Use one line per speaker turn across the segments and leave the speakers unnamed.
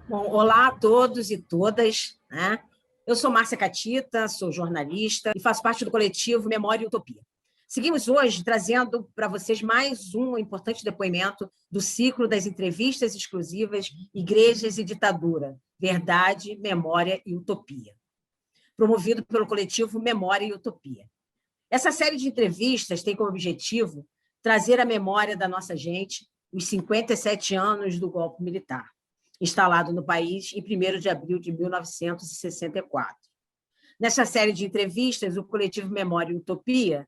Bom, olá a todos e todas, né? Eu sou Márcia Catita, sou jornalista e faço parte do coletivo Memória e Utopia. Seguimos hoje trazendo para vocês mais um importante depoimento do ciclo das entrevistas exclusivas Igrejas e Ditadura, Verdade, Memória e Utopia, promovido pelo coletivo Memória e Utopia. Essa série de entrevistas tem como objetivo trazer à memória da nossa gente os 57 anos do golpe militar, instalado no país em 1º de abril de 1964. Nessa série de entrevistas, o coletivo Memória e Utopia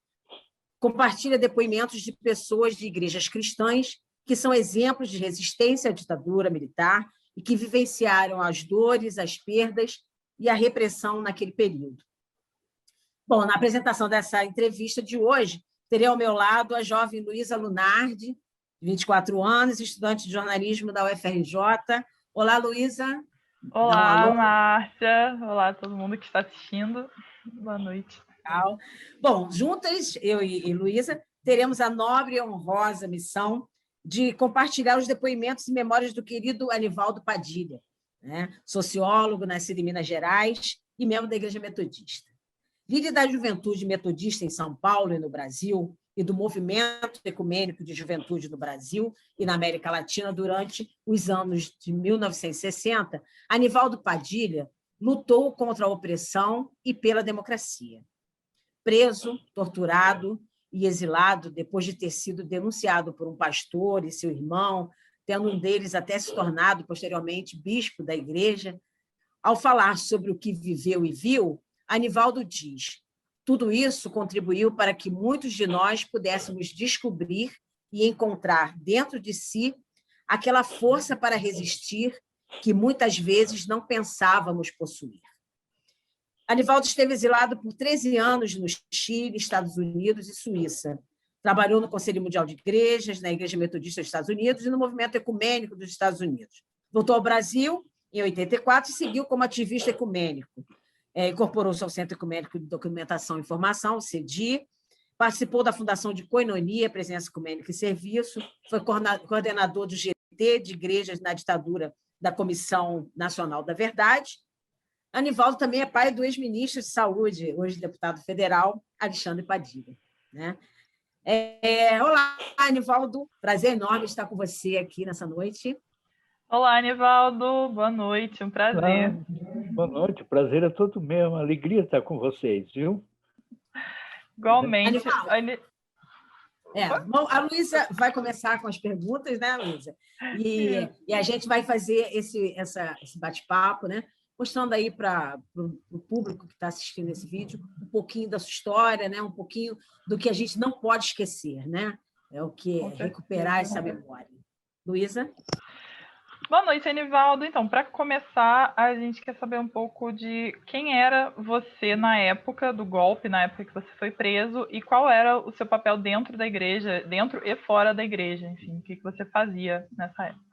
compartilha depoimentos de pessoas de igrejas cristãs que são exemplos de resistência à ditadura militar e que vivenciaram as dores, as perdas e a repressão naquele período. Bom, na apresentação dessa entrevista de hoje, terei ao meu lado a jovem Luísa Lunardi, de 24 anos, estudante de jornalismo da UFRJ. Olá, Luísa.
Olá, Márcia. Olá a todo mundo que está assistindo. Boa noite.
Bom, juntas, eu e Luísa, teremos a nobre e honrosa missão de compartilhar os depoimentos e memórias do querido Anivaldo Padilha, né? Sociólogo, nascido em Minas Gerais e membro da Igreja Metodista. Líder da juventude metodista em São Paulo e no Brasil, e do movimento ecumênico de juventude no Brasil e na América Latina durante os anos de 1960, Anivaldo Padilha lutou contra a opressão e pela democracia. Preso, torturado e exilado depois de ter sido denunciado por um pastor e seu irmão, tendo um deles até se tornado posteriormente bispo da igreja, ao falar sobre o que viveu e viu, Anivaldo diz: tudo isso contribuiu para que muitos de nós pudéssemos descobrir e encontrar dentro de si aquela força para resistir que muitas vezes não pensávamos possuir. Anivaldo esteve exilado por 13 anos no Chile, Estados Unidos e Suíça. Trabalhou no Conselho Mundial de Igrejas, na Igreja Metodista dos Estados Unidos e no Movimento Ecumênico dos Estados Unidos. Voltou ao Brasil em 84 e seguiu como ativista ecumênico. Incorporou-se ao Centro Ecumênico de Documentação e Informação, o CEDI, participou da Fundação de Coinonia, Presença Ecumênica e Serviço, foi coordenador do GT de Igrejas na ditadura da Comissão Nacional da Verdade. Anivaldo também é pai do ex-ministro de Saúde, hoje deputado federal, Alexandre Padilha, né? Olá, Anivaldo, prazer enorme estar com você aqui nessa noite.
Olá, Anivaldo, boa noite, um prazer.
Boa noite, o prazer é todo meu, uma alegria estar com vocês, viu?
Igualmente.
A Luísa vai começar com as perguntas, né, Luísa? E a gente vai fazer esse bate-papo, né? Mostrando aí para o público que está assistindo esse vídeo um pouquinho da sua história, né? Um pouquinho do que a gente não pode esquecer, né? É o que é recuperar essa memória. Luísa?
Boa noite, Anivaldo. Então, para começar, a gente quer saber um pouco de quem era você na época do golpe, na época que você foi preso, e qual era o seu papel dentro da igreja, dentro e fora da igreja, enfim, o que você fazia nessa época.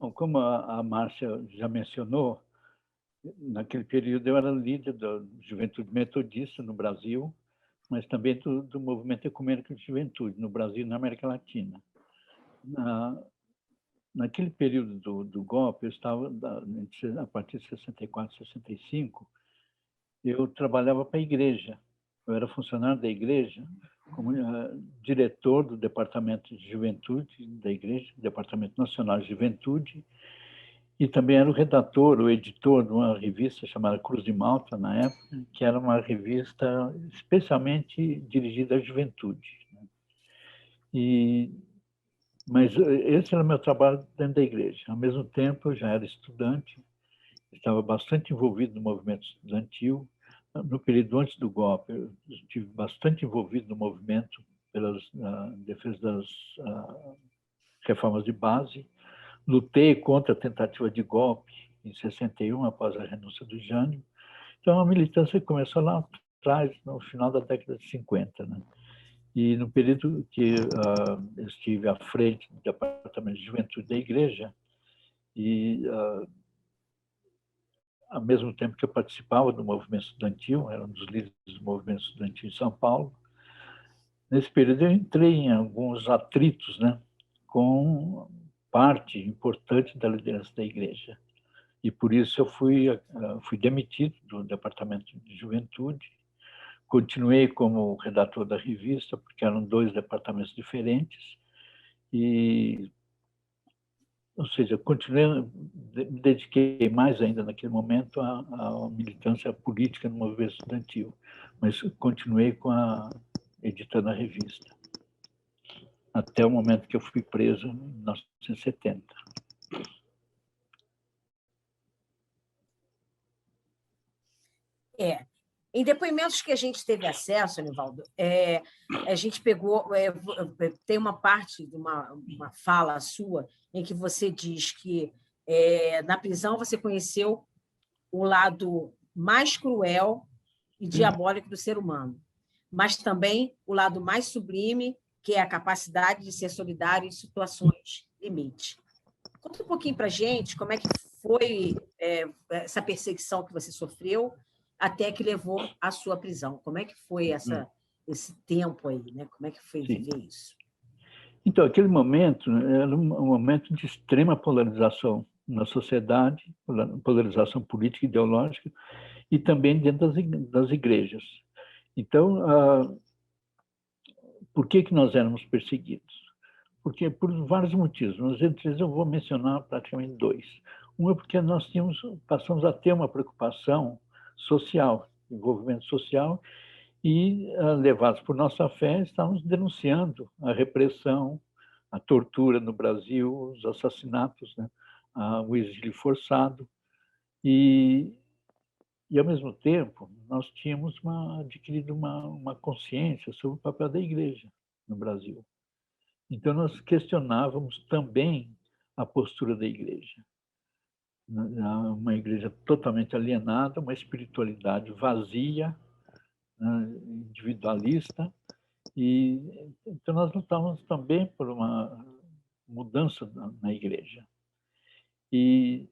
Bom, como a Márcia já mencionou, naquele período eu era líder da juventude metodista no Brasil, mas também do movimento ecumênico de juventude no Brasil e na América Latina. Naquele período do golpe, eu estava, a partir de 64, 65, eu trabalhava para a igreja. Eu era funcionário da igreja, como diretor do Departamento de Juventude da igreja, Departamento Nacional de Juventude, e também era o redator, o editor de uma revista chamada Cruz de Malta, na época, que era uma revista especialmente dirigida à juventude. Mas esse era o meu trabalho dentro da igreja. Ao mesmo tempo, eu já era estudante, estava bastante envolvido no movimento estudantil. No período antes do golpe, eu estive bastante envolvido no movimento pela defesa das reformas de base. Lutei contra a tentativa de golpe em 61, após a renúncia do Jânio. Então, a militância começou lá atrás, no final da década de 50, né? E no período que eu estive à frente do Departamento de Juventude da Igreja, e ao mesmo tempo que eu participava do movimento estudantil, era um dos líderes do movimento estudantil em São Paulo, nesse período eu entrei em alguns atritos, né, com parte importante da liderança da Igreja. E por isso eu fui demitido do Departamento de Juventude. Continuei como redator da revista, porque eram 2 departamentos diferentes. Ou seja, me dediquei mais ainda naquele momento à militância política no movimento estudantil, mas continuei editando a revista, até o momento que eu fui preso, em 1970.
Em depoimentos que a gente teve acesso, Anivaldo, a gente pegou, tem uma parte de uma fala sua em que você diz que na prisão você conheceu o lado mais cruel e diabólico do ser humano, mas também o lado mais sublime, que é a capacidade de ser solidário em situações limite. Conta um pouquinho para a gente como é que foi essa perseguição que você sofreu até que levou à sua prisão. Como é que foi esse tempo aí, né? Como é que foi viver isso?
Então, aquele momento era um momento de extrema polarização na sociedade, polarização política e ideológica, e também dentro das igrejas. Então, por que nós éramos perseguidos? Porque por vários motivos, mas entre eles eu vou mencionar praticamente 2. Um é porque nós passamos a ter uma preocupação social, envolvimento social, e, levados por nossa fé, estávamos denunciando a repressão, a tortura no Brasil, os assassinatos, né? O exílio forçado. E, ao mesmo tempo, nós tínhamos adquirido uma consciência sobre o papel da igreja no Brasil. Então, nós questionávamos também a postura da igreja. Uma igreja totalmente alienada, uma espiritualidade vazia, individualista. Então, nós lutávamos também por uma mudança na igreja. E,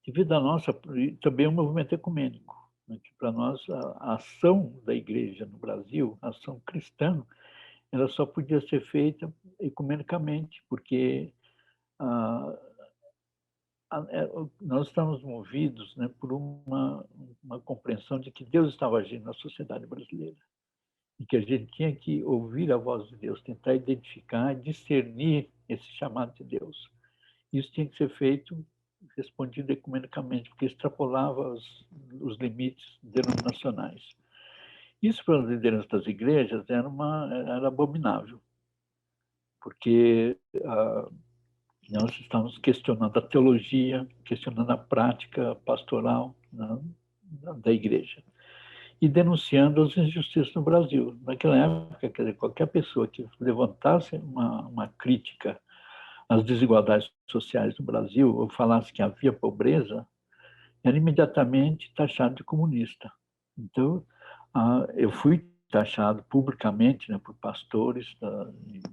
devido a também um movimento ecumênico, né, que para nós a ação da igreja no Brasil, a ação cristã, ela só podia ser feita ecumenicamente, porque nós estamos movidos, né, por uma compreensão de que Deus estava agindo na sociedade brasileira e que a gente tinha que ouvir a voz de Deus, tentar identificar, discernir esse chamado de Deus. Isso tinha que ser feito, respondido ecumenicamente, porque extrapolava os limites denominacionais. Isso para os lideranças das igrejas era abominável, porque nós estávamos questionando a teologia, questionando a prática pastoral, né, da igreja e denunciando as injustiças no Brasil. Naquela época, quer dizer, qualquer pessoa que levantasse uma crítica às desigualdades sociais no Brasil ou falasse que havia pobreza, era imediatamente taxado de comunista. Então, eu fui taxado publicamente, né, por pastores,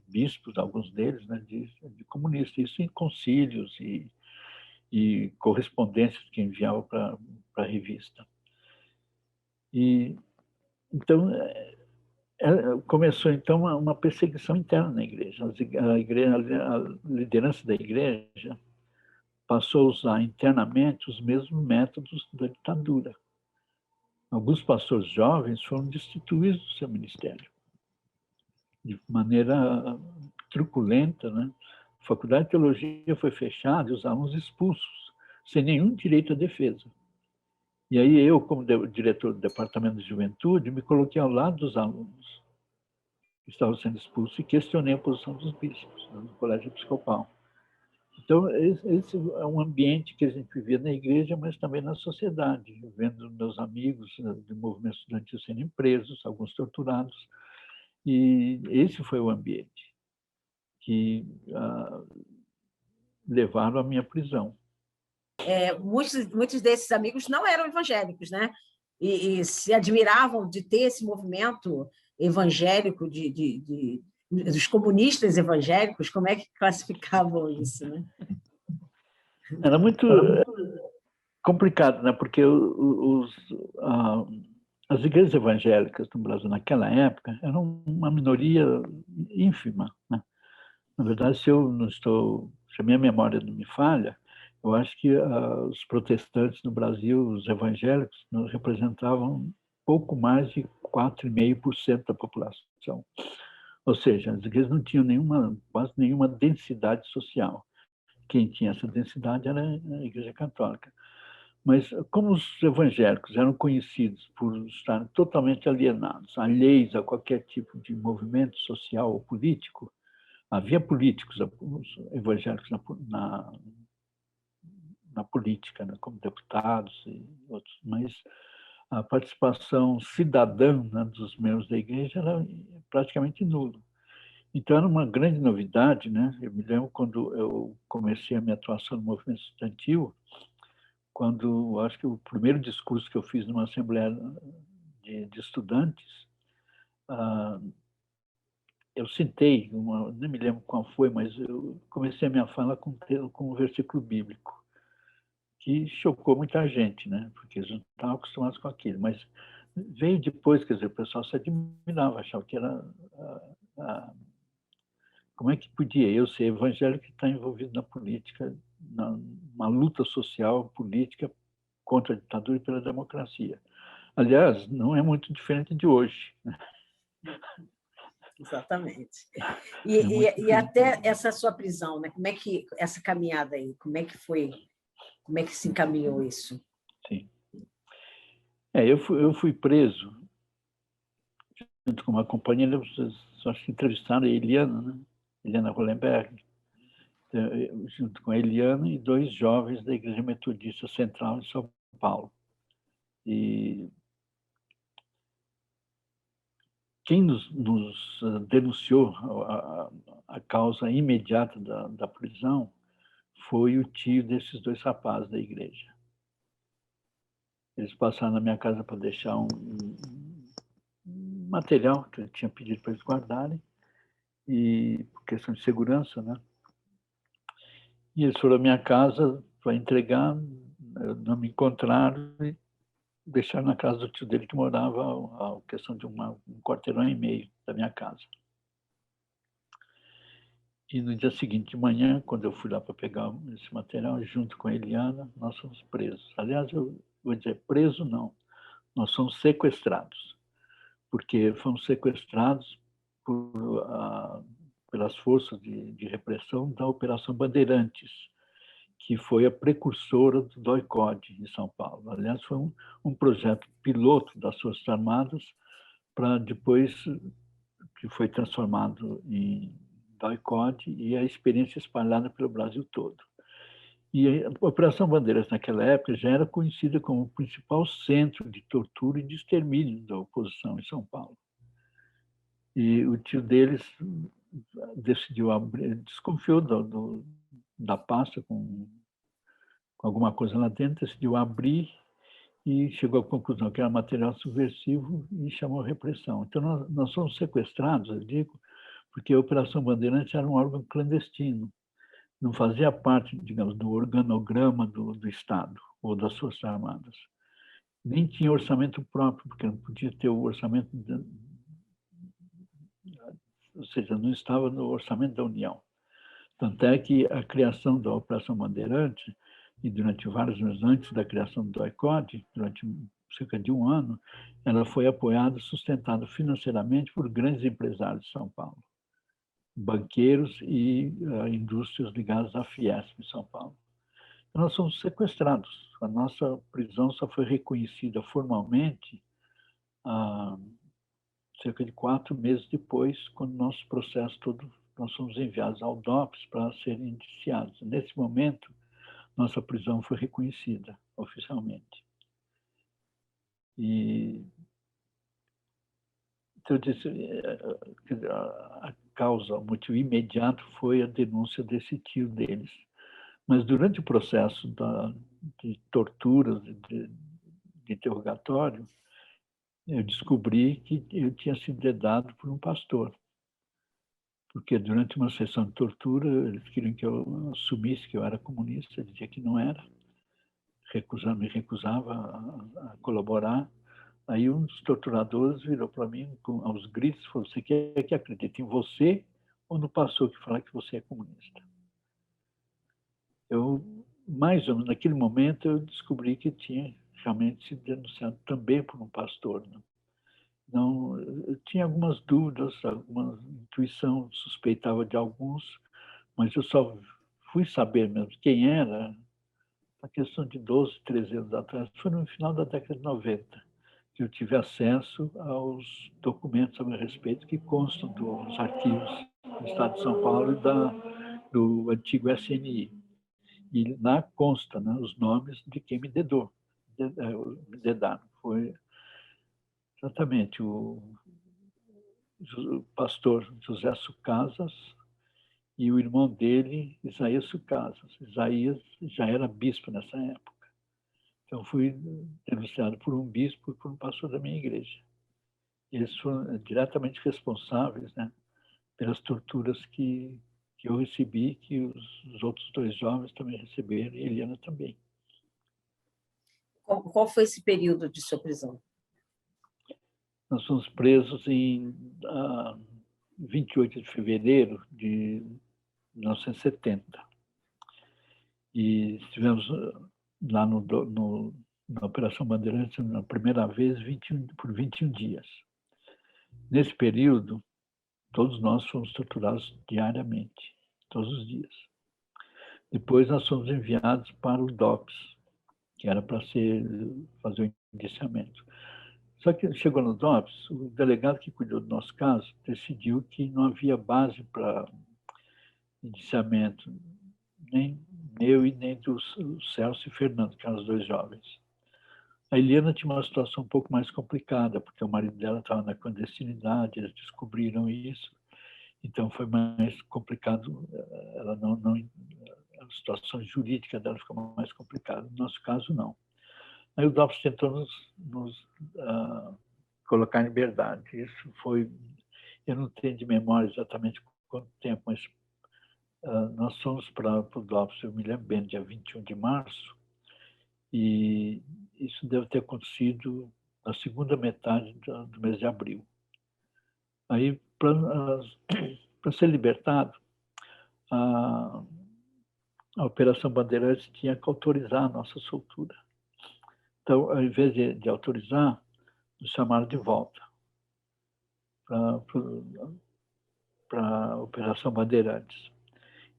bispos, alguns deles, né, de comunista. Isso em concílios e correspondências que enviava para a revista. Então, começou então uma perseguição interna na igreja. A liderança da igreja passou a usar internamente os mesmos métodos da ditadura. Alguns pastores jovens foram destituídos do seu ministério de maneira truculenta, né? A faculdade de teologia foi fechada e os alunos expulsos, sem nenhum direito à defesa. E aí eu, como diretor do departamento de juventude, me coloquei ao lado dos alunos que estavam sendo expulsos e questionei a posição dos bispos, né, no colégio episcopal. Então, esse é um ambiente que a gente vivia na igreja, mas também na sociedade, vendo meus amigos do movimento estudantil sendo presos, alguns torturados. E esse foi o ambiente que levaram à minha prisão.
Muitos desses amigos não eram evangélicos, né? E se admiravam de ter esse movimento evangélico dos comunistas evangélicos. Como é que classificavam isso, né?
Era muito complicado, né? Porque as igrejas evangélicas no Brasil naquela época eram uma minoria ínfima, né? Na verdade, se a minha memória não me falha, Eu acho que os protestantes no Brasil, os evangélicos, não representavam pouco mais de 4,5% da população. Ou seja, as igrejas não tinham quase nenhuma densidade social. Quem tinha essa densidade era a Igreja Católica. Mas como os evangélicos eram conhecidos por estarem totalmente alienados, alheios a qualquer tipo de movimento social ou político, havia políticos, os evangélicos na política, né, como deputados e outros, mas a participação cidadã, né, dos membros da igreja era praticamente nula. Então, era uma grande novidade, né? Eu me lembro quando eu comecei a minha atuação no movimento estudantil, quando acho que o primeiro discurso que eu fiz numa assembleia de estudantes, eu citei, nem me lembro qual foi, mas eu comecei a minha fala com um versículo bíblico, que chocou muita gente, né? Porque eles não estavam acostumados com aquilo. Mas veio depois, quer dizer, o pessoal se admirava, achava que era... como é que podia eu ser evangélico e estar envolvido na política, numa luta social, política, contra a ditadura e pela democracia? Aliás, não é muito diferente de hoje.
Exatamente. E até essa sua prisão, né? Como é que essa caminhada aí, como é que foi? Como é que se encaminhou isso?
Sim. Eu fui preso junto com uma companheira, vocês acho que entrevistaram a Eliana, né? Eliana Hollenberg, junto com a Eliana e 2 jovens da Igreja Metodista Central de São Paulo. E quem nos denunciou a causa imediata da prisão foi o tio desses 2 rapazes da igreja. Eles passaram na minha casa para deixar um material que eu tinha pedido para eles guardarem, e por questão de segurança, né? E eles foram à minha casa para entregar, não me encontraram e deixaram na casa do tio dele, que morava a questão de um quarteirão e meio da minha casa. E no dia seguinte de manhã, quando eu fui lá para pegar esse material, junto com a Eliana, nós fomos presos. Aliás, eu vou dizer, preso não, nós somos sequestrados, porque fomos sequestrados pelas forças de repressão da Operação Bandeirantes, que foi a precursora do DOI-CODE em São Paulo. Aliás, foi um projeto piloto das Forças Armadas, para depois que foi transformado em DOI-CODE e a experiência espalhada pelo Brasil todo. E a Operação Bandeiras, naquela época, já era conhecida como o principal centro de tortura e de extermínio da oposição em São Paulo. E o tio deles decidiu abrir, desconfiou da pasta com alguma coisa lá dentro, decidiu abrir e chegou à conclusão que era material subversivo e chamou a repressão. Então, nós somos sequestrados, eu digo, porque a Operação Bandeirantes era um órgão clandestino, não fazia parte, digamos, do organograma do Estado ou das Forças Armadas. Nem tinha orçamento próprio, porque não podia ter o orçamento, ou seja, não estava no orçamento da União. Tanto é que a criação da Operação Bandeirante, e durante vários meses antes da criação do DOI-CODE, durante cerca de 1 ano, ela foi apoiada e sustentada financeiramente por grandes empresários de São Paulo, banqueiros e indústrias ligadas à Fiesp em São Paulo. Então, nós somos sequestrados. A nossa prisão só foi reconhecida formalmente cerca de 4 meses depois, quando nosso processo todo, nós fomos enviados ao DOPS para serem indiciados. Nesse momento, nossa prisão foi reconhecida oficialmente. E então, eu disse, a causa, o motivo imediato foi a denúncia desse tio deles. Mas durante o processo de tortura, de interrogatório, eu descobri que eu tinha sido dedado por um pastor. Porque durante uma sessão de tortura, eles queriam que eu assumisse que eu era comunista, eu dizia que não era, me recusava a colaborar. Aí um dos torturadores virou para mim, aos gritos, falou: você quer que acredite em você ou no pastor que fala que você é comunista? Eu mais ou menos naquele momento, eu descobri que tinha realmente sido denunciado também por um pastor. Né? Não, eu tinha algumas dúvidas, alguma intuição, suspeitava de alguns, mas eu só fui saber mesmo quem era a questão de 12, 13 anos atrás. Foi no final da década de 90 que eu tive acesso aos documentos a meu respeito que constam dos arquivos do Estado de São Paulo e do antigo SNI. E lá consta, né, os nomes de quem me dedaram. Foi exatamente o pastor José Sucasas e o irmão dele, Isaías Sucasas. Isaías já era bispo nessa época. Então, fui denunciado por um bispo e por um pastor da minha igreja. Eles foram diretamente responsáveis, né, pelas torturas que eu recebi, que os outros 2 jovens também receberam, e Eliana também.
Qual foi esse período de sua prisão?
Nós fomos presos em 28 de fevereiro de 1970. E estivemos lá na Operação Bandeirantes, na primeira vez, por 21 dias. Nesse período, todos nós fomos torturados diariamente, todos os dias. Depois nós fomos enviados para o DOPS, que era para fazer o indiciamento. Só que chegou no DOPS, o delegado que cuidou do nosso caso decidiu que não havia base para indiciamento, nem meu e nem do Celso e Fernando, que eram os 2 jovens. A Eliana tinha uma situação um pouco mais complicada, porque o marido dela estava na clandestinidade, eles descobriram isso, então foi mais complicado, ela a situação jurídica dela ficou mais complicada. No nosso caso, não. Aí o DOPS tentou nos colocar em liberdade. Isso foi, eu não tenho de memória exatamente quanto tempo, mas nós fomos para o DOPS, eu me lembro bem, dia 21 de março, e isso deve ter acontecido na segunda metade do mês de abril. Aí, para ser libertado, a Operação Bandeirantes tinha que autorizar a nossa soltura. Então, ao invés de autorizar, nos chamaram de volta para a Operação Bandeirantes.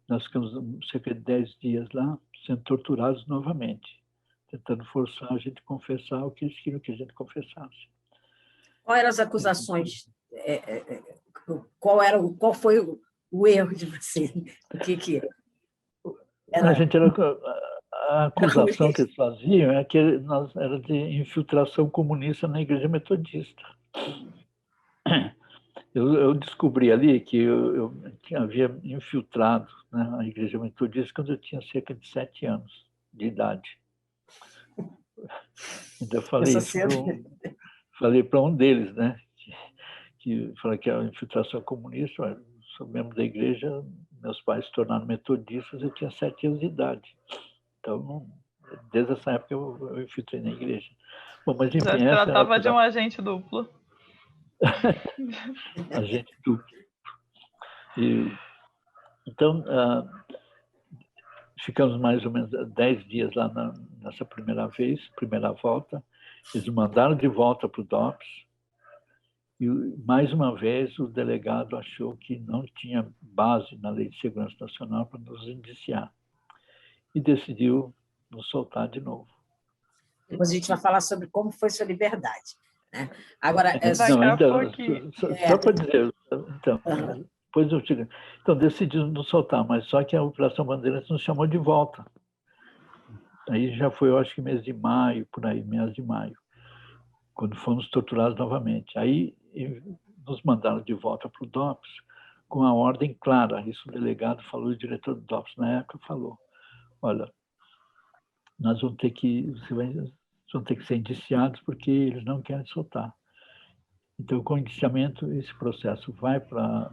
Nós ficamos cerca de 10 dias lá, sendo torturados novamente, tentando forçar a gente a confessar o que eles queriam que a gente confessasse.
Quais eram as acusações? Qual foi o erro de você? O que era?
A acusação que eles faziam é que nós era de infiltração comunista na Igreja Metodista. Eu descobri ali que eu havia infiltrado, né, a Igreja Metodista quando eu tinha cerca de 7 anos de idade. Então, eu falei para um deles, né, que falou que era infiltração comunista. Eu sou membro da igreja, meus pais se tornaram metodistas, eu tinha 7 anos de idade. Então, desde essa época, eu infiltrei na igreja. Bom, mas, enfim,
já se tratava de um agente duplo.
Agente duplo. Então, ficamos mais ou menos 10 dias lá nessa primeira volta. Eles mandaram de volta para o DOPS. E, mais uma vez, o delegado achou que não tinha base na Lei de Segurança Nacional para nos indiciar. E decidiu nos soltar de novo.
Depois a gente vai falar sobre como foi sua liberdade. Né? Agora,
só para dizer, então, depois eu digo, então decidiu nos soltar, mas só que a Operação Bandeirantes nos chamou de volta. Aí já foi, eu acho que mês de maio, por aí, mês de maio, quando fomos torturados novamente. Aí nos mandaram de volta para o DOPS com a ordem clara. Isso o delegado falou, o diretor do DOPS na época falou, olha, nós vamos ter que ser indiciados porque eles não querem soltar. Então, com o indiciamento, esse processo vai para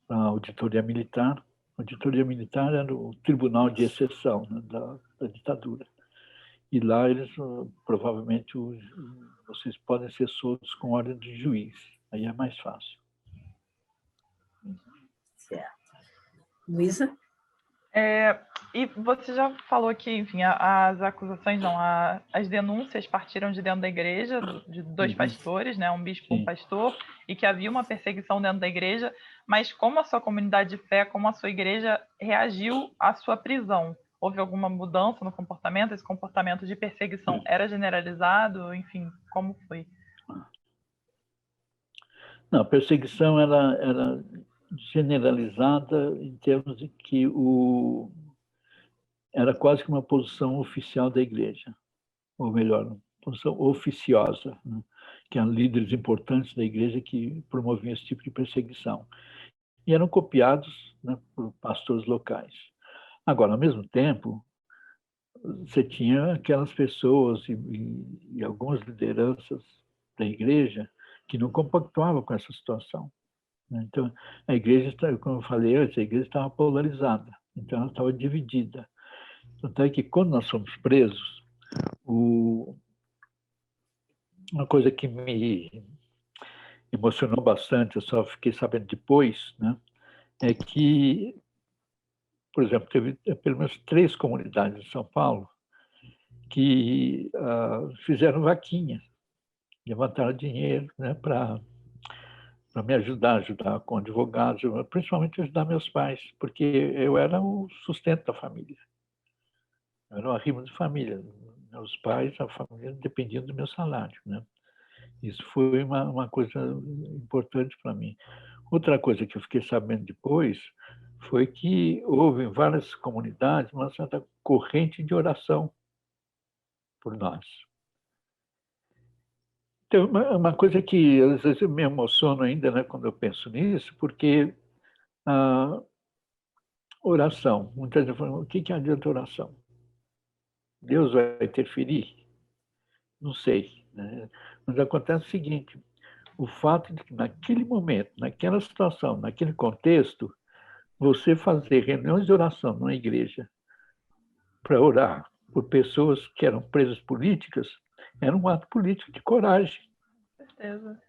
a auditoria militar. A auditoria militar era o tribunal de exceção, né, da ditadura. E lá eles, provavelmente, vocês podem ser soltos com ordem de juiz. Aí é mais fácil.
Certo. Luísa?
E você já falou que, enfim, as acusações, não, as denúncias partiram de dentro da igreja, de dois pastores, né, um bispo e um pastor, e que havia uma perseguição dentro da igreja, mas como a sua comunidade de fé, como a sua igreja reagiu à sua prisão? Houve alguma mudança no comportamento? Esse comportamento de perseguição era generalizado? Enfim, como foi?
Não, a perseguição era generalizada em termos de que era quase que uma posição oficial da igreja, ou melhor, uma posição oficiosa, né? Que eram líderes importantes da igreja que promoviam esse tipo de perseguição. E eram copiados, né, por pastores locais. Agora, ao mesmo tempo, você tinha aquelas pessoas e algumas lideranças da igreja que não compactuavam com essa situação. Então, a igreja, como eu falei antes, a igreja estava polarizada, então ela estava dividida. Tanto é que, quando nós fomos presos, uma coisa que me emocionou bastante, eu só fiquei sabendo depois, né, é que, por exemplo, teve pelo menos 3 comunidades em São Paulo que fizeram vaquinha, levantaram dinheiro, né, para me ajudar com advogados, principalmente ajudar meus pais, porque eu era o sustento da família. Eu era um arrimo de família. Meus pais, a família, dependiam do meu salário, né? Isso foi uma coisa importante para mim. Outra coisa que eu fiquei sabendo depois foi que houve em várias comunidades uma certa corrente de oração por nós. Então, uma coisa que às vezes eu me emociono ainda, né, quando eu penso nisso, porque a oração, muitas vezes falam, o que adianta oração? Deus vai interferir? Não sei, né? Mas acontece o seguinte, o fato de que naquele momento, naquela situação, naquele contexto, você fazer reuniões de oração numa igreja para orar por pessoas que eram presas políticas, era um ato político de coragem.
Com certeza.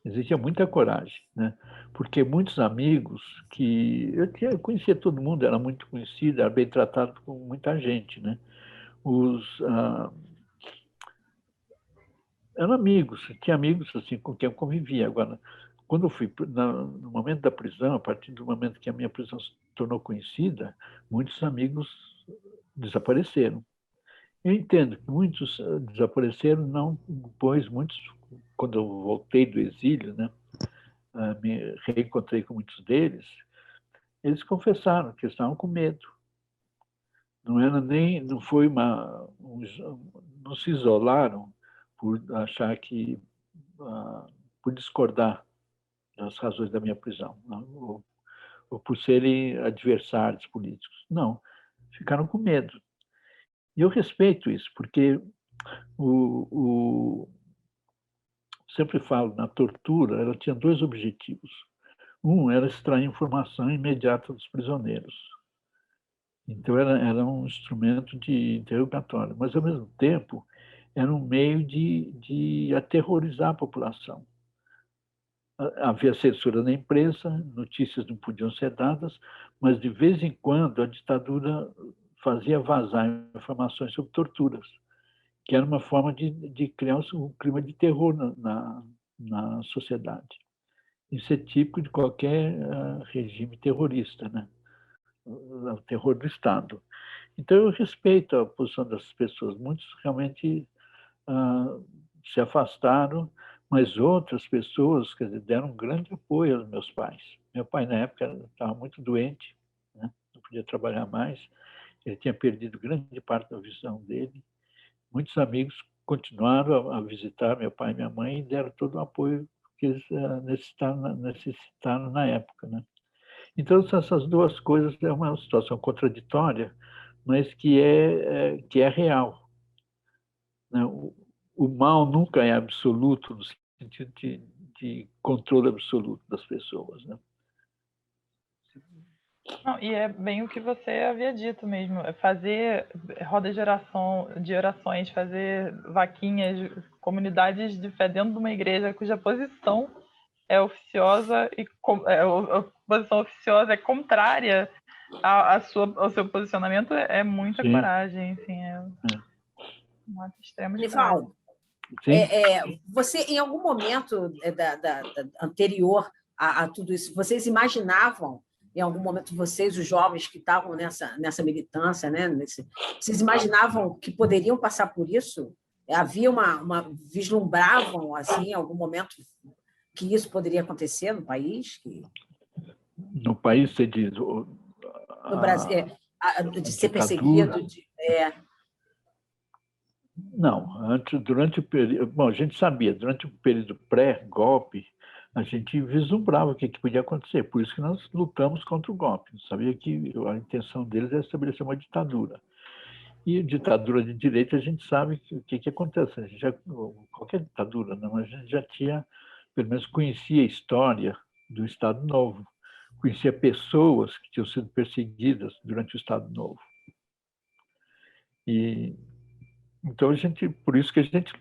Existia muita coragem, né? Porque muitos amigos que... Eu conhecia todo mundo, era muito conhecido, era bem tratado por muita gente, né? Eram amigos, tinha amigos assim, com quem eu convivia. Agora, quando eu fui, no momento da prisão, a partir do momento que a minha prisão se tornou conhecida, muitos amigos desapareceram. Eu entendo que muitos desapareceram, não, pois muitos, quando eu voltei do exílio, né, me reencontrei com muitos deles, eles confessaram que estavam com medo. Não foi não se isolaram por achar que, por discordar das razões da minha prisão, não, ou por serem adversários políticos. Não, ficaram com medo. E eu respeito isso, porque sempre falo, na tortura, ela tinha 2 objetivos. Um era extrair informação imediata dos prisioneiros. Então, era um instrumento de interrogatório, mas, ao mesmo tempo, era um meio de aterrorizar a população. Havia censura na imprensa, notícias não podiam ser dadas, mas, de vez em quando, a ditadura fazia vazar informações sobre torturas, que era uma forma de criar um clima de terror na sociedade. Isso é típico de qualquer regime terrorista, né? O terror do Estado. Então, eu respeito a posição dessas pessoas. Muitos realmente se afastaram, mas outras pessoas, quer dizer, deram um grande apoio aos meus pais. Meu pai, na época, estava muito doente, né? Não podia trabalhar mais, ele tinha perdido grande parte da visão dele. Muitos amigos continuaram a visitar meu pai e minha mãe e deram todo o apoio que eles necessitaram na época, né? Então, essas 2 coisas é uma situação contraditória, mas que é real, né? O mal nunca é absoluto no sentido de controle absoluto das pessoas, né?
Não, e é bem o que você havia dito mesmo, fazer rodas de orações, fazer vaquinhas, comunidades de fé dentro de uma igreja cuja posição é oficiosa e a posição oficiosa é contrária o seu posicionamento é muita
Sim.
coragem, assim, um ato extremo de coragem.
Nivaldo, você, em algum momento anterior a tudo isso, vocês imaginavam, em algum momento, vocês, os jovens que estavam nessa militância, né? Vocês imaginavam que poderiam passar por isso? Havia vislumbravam, assim, em algum momento, que isso poderia acontecer no país?
No país, você diz...
No Brasil, de ser
ditadura.
perseguido?
Não, durante o período... Bom, a gente sabia, durante o período pré-golpe, a gente vislumbrava o que podia acontecer. Por isso que nós lutamos contra o golpe. Sabia que a intenção deles é estabelecer uma ditadura. E ditadura de direita, a gente sabe o que acontece. A gente qualquer ditadura, não, a gente já tinha, pelo menos conhecia a história do Estado Novo, conhecia pessoas que tinham sido perseguidas durante o Estado Novo. E então por isso que a gente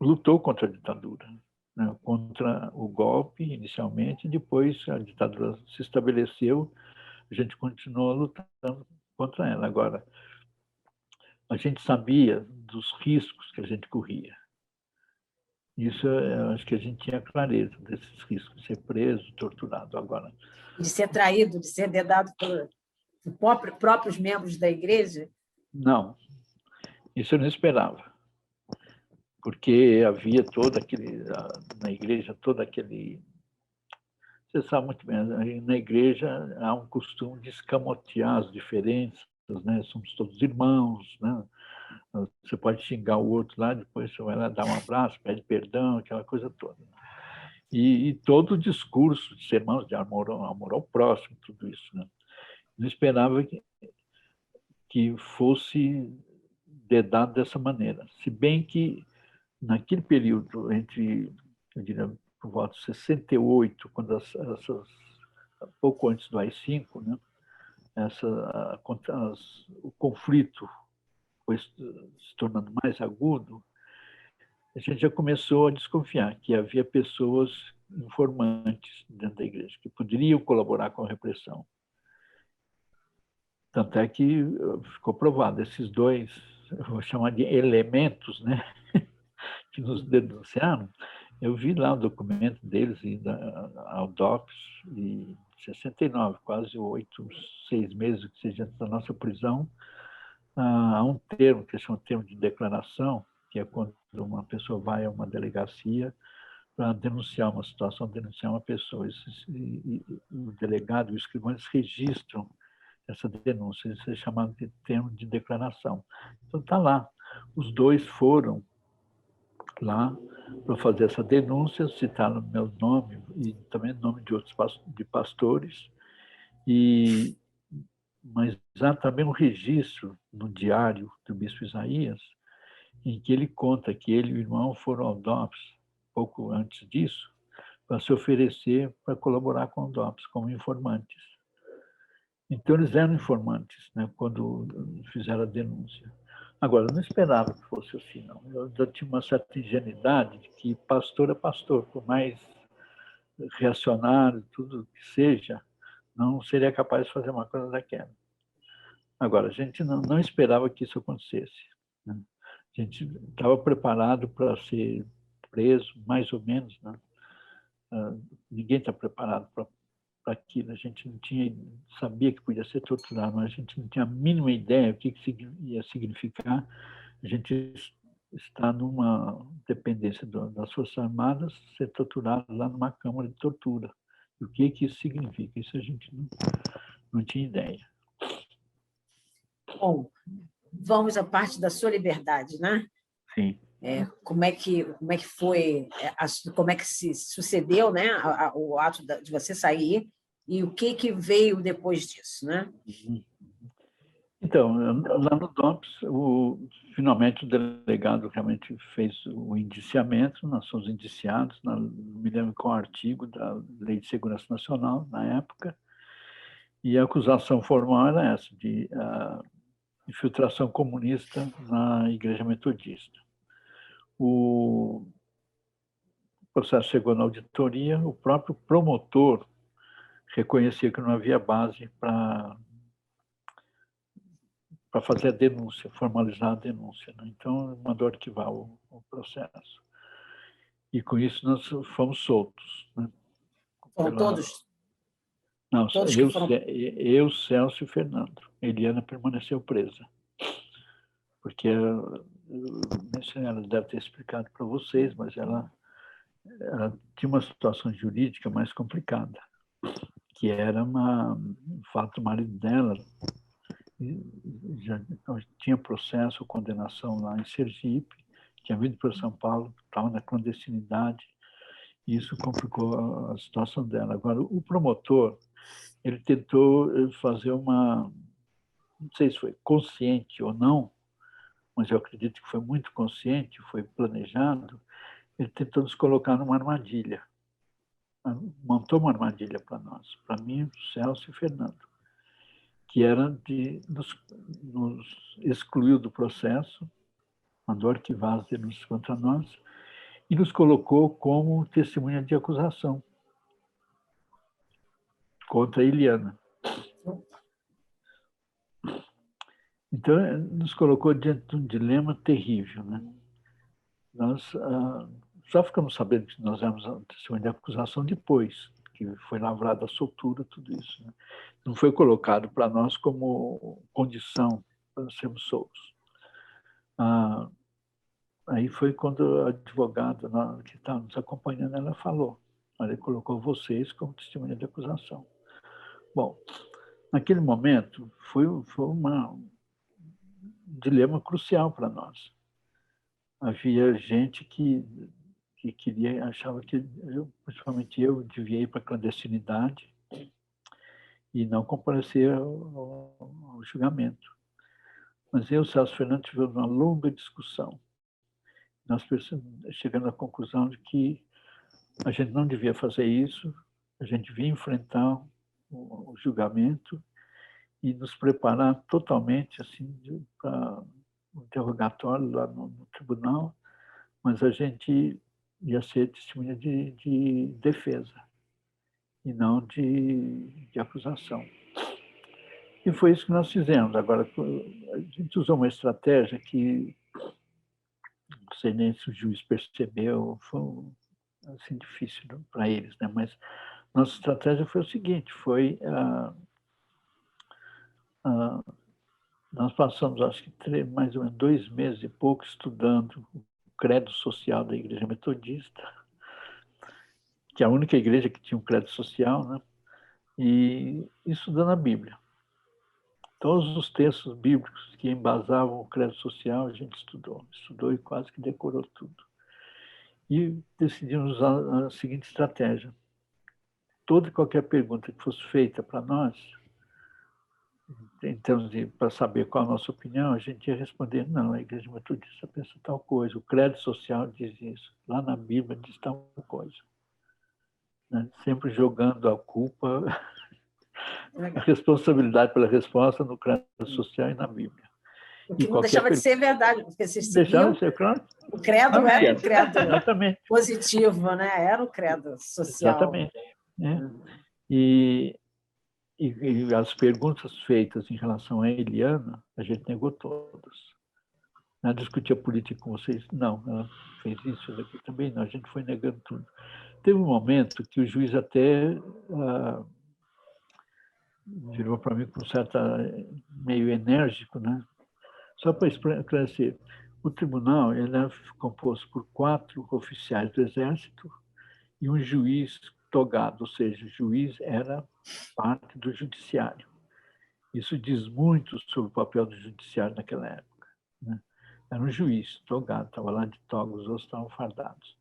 lutou contra a ditadura, né? Contra o golpe inicialmente, e depois a ditadura se estabeleceu, a gente continuou lutando contra ela. Agora, a gente sabia dos riscos que a gente corria. Isso, eu acho que a gente tinha clareza desses riscos, de ser preso, torturado. Agora,
De ser traído, de ser dedado por próprios membros da igreja?
não, isso eu não esperava, porque havia na igreja, todo aquele... Você sabe muito bem, na igreja há um costume de escamotear as diferenças, né? Somos todos irmãos, né? Você pode xingar o outro lá, depois você vai lá dar um abraço, pede perdão, aquela coisa toda. E todo o discurso de sermões de amor ao próximo, tudo isso, né? Não esperava que fosse dedado dessa maneira. Se bem que, naquele período, eu diria, por volta de 68, quando pouco antes do AI-5, né? O conflito foi se tornando mais agudo, a gente já começou a desconfiar que havia pessoas informantes dentro da igreja que poderiam colaborar com a repressão. Tanto é que ficou provado esses dois, eu vou chamar de elementos, né, que nos denunciaram. Eu vi lá o documento deles e da Aldops, em 69, quase 6 meses que seja da nossa prisão. Há um termo que se chama termo de declaração, que é quando uma pessoa vai a uma delegacia para denunciar uma situação, denunciar uma pessoa. O delegado e o escrivão, eles registram essa denúncia, isso é chamado de termo de declaração. Então, está lá. Os dois foram lá para fazer essa denúncia, citaram o meu nome e também o nome de outros pastores, mas há também um registro no diário do bispo Isaías, em que ele conta que ele e o irmão foram ao DOPS, pouco antes disso, para se oferecer para colaborar com o DOPS como informantes. Então, eles eram informantes, né, quando fizeram a denúncia. Agora, eu não esperava que fosse assim, não. Eu já tinha uma certa ingenuidade de que pastor é pastor, por mais reacionário, tudo que seja, não seria capaz de fazer uma coisa daquela. Agora, a gente não esperava que isso acontecesse, né? A gente estava preparado para ser preso, mais ou menos, né? Ninguém está preparado para aquilo. A gente não sabia que podia ser torturado, mas a gente não tinha a mínima ideia do que ia significar. A gente está numa dependência das Forças Armadas, ser torturado lá numa câmara de tortura. E o que isso significa? Isso a gente não tinha ideia.
Bom, vamos à parte da sua liberdade, né?
Sim.
Como é que foi, como é que se sucedeu, né, o ato de você sair e o que veio depois disso, né?
Então, lá no DOPS, finalmente o delegado realmente fez o indiciamento, nós fomos indiciados, me lembro qual artigo da Lei de Segurança Nacional, na época, e a acusação formal era essa, de infiltração comunista na Igreja Metodista. O processo chegou na auditoria, o próprio promotor reconhecia que não havia base para para fazer a denúncia, formalizar a denúncia, né? Então, mandou arquivar o processo. E com isso nós fomos soltos, né?
Foram todos?
Não,
Todos que foram...
eu, Celso e Fernando. Eliana permaneceu presa. Porque ela deve ter explicado para vocês, mas ela tinha uma situação jurídica mais complicada, que era o fato do marido dela já tinha processo, condenação lá em Sergipe, tinha vindo para São Paulo, estava na clandestinidade, e isso complicou a situação dela. Agora, o promotor, ele tentou fazer não sei se foi consciente ou não, mas eu acredito que foi muito consciente, foi planejado, ele tentou nos colocar numa armadilha. Montou uma armadilha para nós, para mim, Celso e Fernando, que era de nos excluir do processo, mandou arquivar as denúncias contra nós e nos colocou como testemunha de acusação contra a Eliana. Então, nos colocou diante de um dilema terrível, né? Nós só ficamos sabendo que nós éramos testemunha de acusação depois, que foi lavrada a soltura, tudo isso, né? Não foi colocado para nós como condição para sermos soltos. Aí foi quando a advogada que estava nos acompanhando, ela falou, ele colocou vocês como testemunha de acusação. Bom, naquele momento foi um dilema crucial para nós. Havia gente que achava que principalmente eu, devia ir para a clandestinidade e não comparecer ao julgamento. Mas eu e o Celso Fernandes tivemos uma longa discussão. Nós chegamos à conclusão de que a gente não devia fazer isso, a gente devia enfrentar o julgamento e nos preparar totalmente assim, para o interrogatório lá no tribunal, mas a gente ia ser testemunha de defesa e não de acusação. E foi isso que nós fizemos. Agora, a gente usou uma estratégia que, não sei nem se o juiz percebeu, foi assim, difícil para eles, né? Mas nossa estratégia foi o seguinte, nós passamos, acho que mais ou menos 2 meses e pouco, estudando o credo social da Igreja Metodista, que é a única igreja que tinha um credo social, né? E estudando a Bíblia. Todos os textos bíblicos que embasavam o credo social, a gente estudou e quase que decorou tudo. E decidimos usar a seguinte estratégia. Toda e qualquer pergunta que fosse feita para nós, em termos de para saber qual a nossa opinião, a gente ia responder, não, a Igreja Metodista pensa tal coisa, o credo social diz isso, lá na Bíblia diz tal coisa. Né? Sempre jogando a culpa, a responsabilidade pela resposta no credo social e na Bíblia.
O que não deixava de ser verdade, porque vocês seguiam...
Ser, claro.
O credo era um credo
exatamente.
positivo, né? Era um credo social.
Exatamente. Né? E as perguntas feitas em relação a Eliana, a gente negou todas. Ela discutia política com vocês? Não. Ela fez isso aqui também? Não. A gente foi negando tudo. Teve um momento que o juiz até virou para mim com um certo meio enérgico, né? Só para esclarecer, o tribunal ele é composto por 4 oficiais do Exército e um juiz togado, ou seja, o juiz era parte do judiciário. Isso diz muito sobre o papel do judiciário naquela época, né? Era um juiz togado, estava lá de toga, os outros estavam fardados.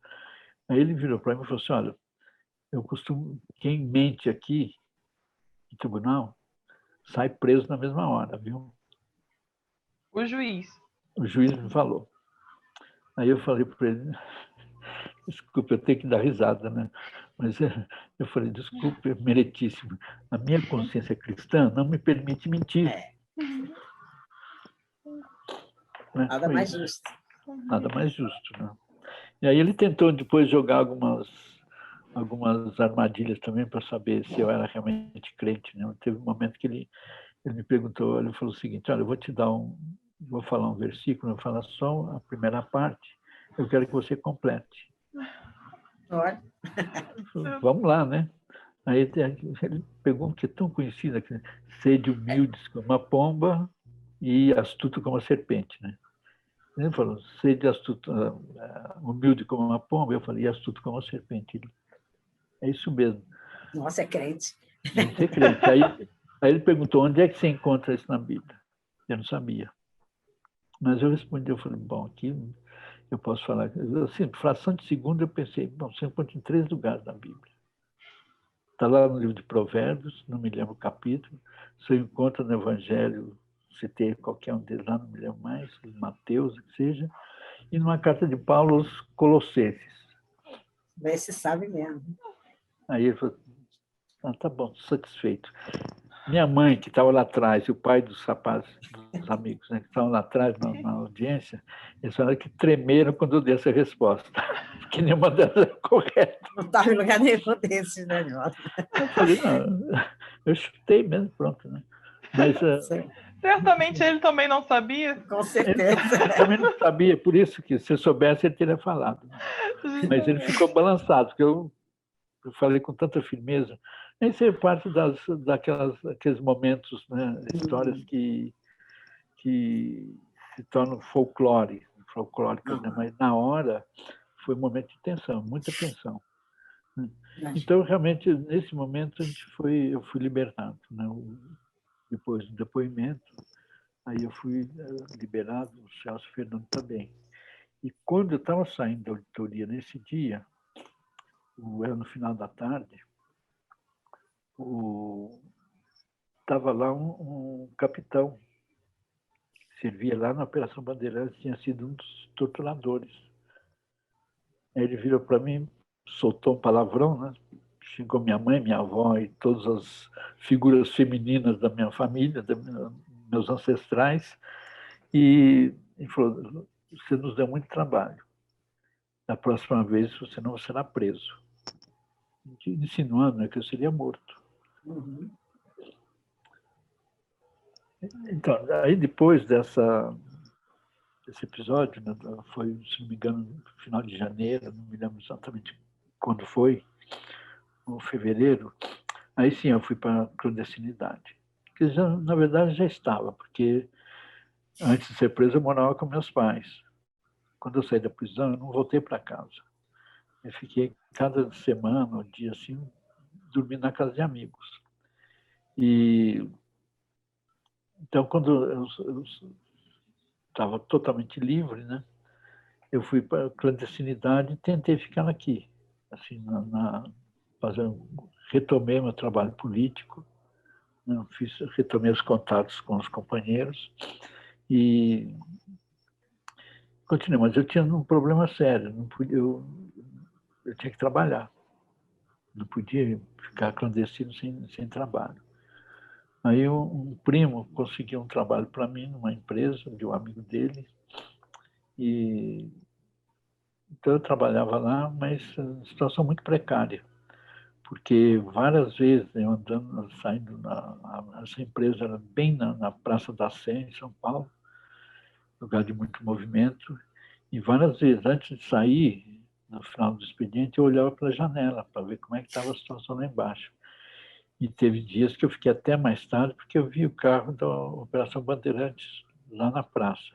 Aí ele virou para mim e falou assim, olha, eu costumo, quem mente aqui no tribunal sai preso na mesma hora, viu?
O juiz.
O juiz me falou. Aí eu falei para ele, desculpe, eu tenho que dar risada, né? Mas eu falei, desculpe, meritíssimo, a minha consciência cristã não me permite mentir. Né?
Nada mais justo.
Nada mais justo, né? E aí ele tentou depois jogar algumas armadilhas também para saber se eu era realmente crente, né? Teve um momento que ele Ele me perguntou, ele falou o seguinte, olha, eu vou te dar vou falar um versículo, eu vou falar só a primeira parte, eu quero que você complete.
Olha.
Falei, vamos lá, né? Aí ele pegou um que é tão conhecido, que sede humildes como a pomba e astuto como a serpente, né? Ele falou, sede astuto, humilde como uma pomba, eu falei, e astuto como a serpente. Ele, é isso mesmo.
Nossa, é crente.
É crente. Aí ele perguntou, onde é que você encontra isso na Bíblia? Eu não sabia. Mas eu respondi, eu falei, bom, aqui eu posso falar. Assim, fração de segundo eu pensei, bom, você encontra em 3 lugares na Bíblia. Está lá no livro de Provérbios, não me lembro o capítulo. Você encontra no Evangelho, citei qualquer um deles lá, não me lembro mais, Mateus, que seja, e numa carta de Paulo aos Colossenses.
Mas você sabe mesmo.
Aí ele falou, tá bom, satisfeito. Minha mãe, que estava lá atrás, e o pai dos rapazes, dos amigos, né, que estavam lá atrás na audiência, eles falaram que tremeram quando eu dei essa resposta, porque nenhuma delas era correta.
Não estava em lugar nenhum desses, né, Jota?
Eu falei, não, eu chutei mesmo, pronto, né? Mas
certamente ele também não sabia.
Com certeza.
Ele também não sabia, por isso que se soubesse ele teria falado. Mas ele ficou balançado, porque eu falei com tanta firmeza. Isso é parte daqueles momentos, né, histórias que se tornam folclóricas, né? Mas na hora foi um momento de tensão, muita tensão. Então, realmente, nesse momento, eu fui libertado. Né? Depois do depoimento, aí eu fui liberado, o Celso Fernando também. E quando eu estava saindo da auditoria nesse dia, era no final da tarde, estava lá um capitão que servia lá na Operação Bandeirantes, tinha sido um dos torturadores. Aí ele virou para mim, soltou um palavrão, né? Xingou minha mãe, minha avó e todas as figuras femininas da minha família, meus ancestrais, e falou, você nos deu muito trabalho. Da próxima vez você não será preso. Insinuando, né, que eu seria morto.
Uhum.
Então, aí depois desse episódio, né, foi, se não me engano, no final de janeiro, não me lembro exatamente quando foi, no fevereiro, aí sim eu fui para a clandestinidade. Que já, na verdade já estava, porque antes de ser preso eu morava com meus pais. Quando eu saí da prisão, eu não voltei para casa. Eu fiquei cada semana, um dia assim, dormindo na casa de amigos. E então, quando eu estava totalmente livre, né, eu fui para a clandestinidade e tentei ficar aqui, assim, retomei meu trabalho político, né, retomei os contatos com os companheiros e continuei. Mas eu tinha um problema sério, não podia, eu tinha que trabalhar, não podia ficar clandestino sem trabalho. Aí um primo conseguiu um trabalho para mim numa empresa de um amigo dele e então eu trabalhava lá, mas a situação muito precária, porque várias vezes eu andando, saindo, essa empresa era bem na Praça da Sé, em São Paulo, lugar de muito movimento, e várias vezes, antes de sair, no final do expediente, eu olhava pela janela para ver como é que estava a situação lá embaixo. E teve dias que eu fiquei até mais tarde, porque eu vi o carro da Operação Bandeirantes lá na praça.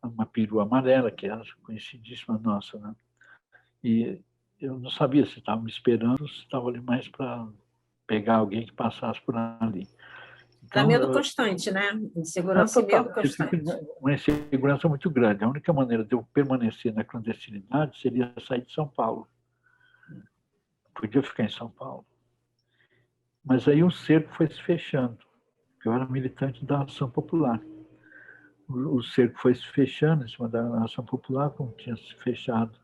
Uma perua amarela, que era conhecidíssima nossa, né? E eu não sabia se estava me esperando ou se estava ali mais para pegar alguém que passasse por ali.
Era
Então,
medo constante, né? Insegurança e medo
você fica
constante.
uma insegurança muito grande. A única maneira de eu permanecer na clandestinidade seria sair de São Paulo. Podia ficar em São Paulo. Mas aí o cerco foi se fechando. Eu era militante da Ação Popular. O cerco foi se fechando em cima da Ação Popular, como tinha se fechado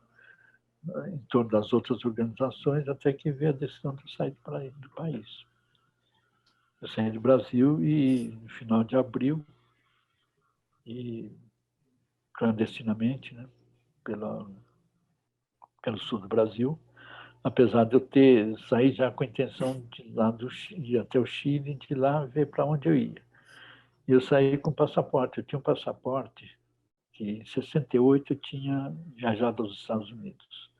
em torno das outras organizações, até que veio a decisão de eu sair do país. Eu saí do Brasil e no final de abril, e clandestinamente, né, pelo sul do Brasil, apesar de eu ter saído já com a intenção de ir até o Chile, de lá ver para onde eu ia. E eu saí com passaporte. Eu tinha um passaporte que, em 68, eu tinha viajado aos Estados Unidos,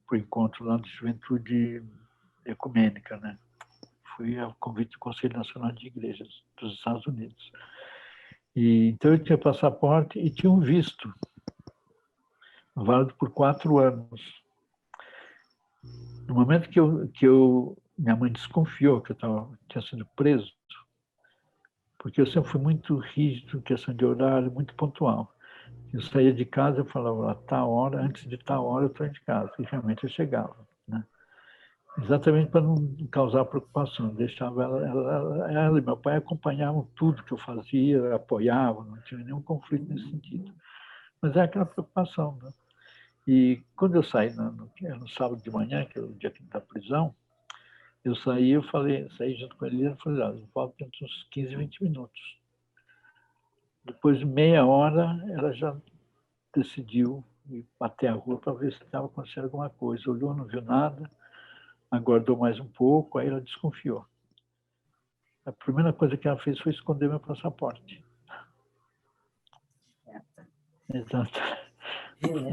para o encontro lá de juventude ecumênica, né? Fui ao convite do Conselho Nacional de Igrejas dos Estados Unidos. E, então, eu tinha passaporte e tinha um visto, válido por 4 anos. No momento que minha mãe desconfiou que eu tinha sido preso, porque eu sempre fui muito rígido, questão de horário, muito pontual. Eu saía de casa, eu falava, tal hora, antes de tal hora eu estou de casa. E realmente eu chegava, né? Exatamente para não causar preocupação. Deixava ela e meu pai acompanhavam tudo que eu fazia, apoiavam, não tinha nenhum conflito nesse sentido. Mas é aquela preocupação, né? E quando eu saí no sábado de manhã, que é o dia da prisão, eu saí junto com ele e falei, eu volto dentro de uns 15, 20 minutos. Depois de meia hora, ela já decidiu ir até a rua para ver se estava acontecendo alguma coisa. Olhou, não viu nada, aguardou mais um pouco, aí ela desconfiou. A primeira coisa que ela fez foi esconder meu passaporte. Exato.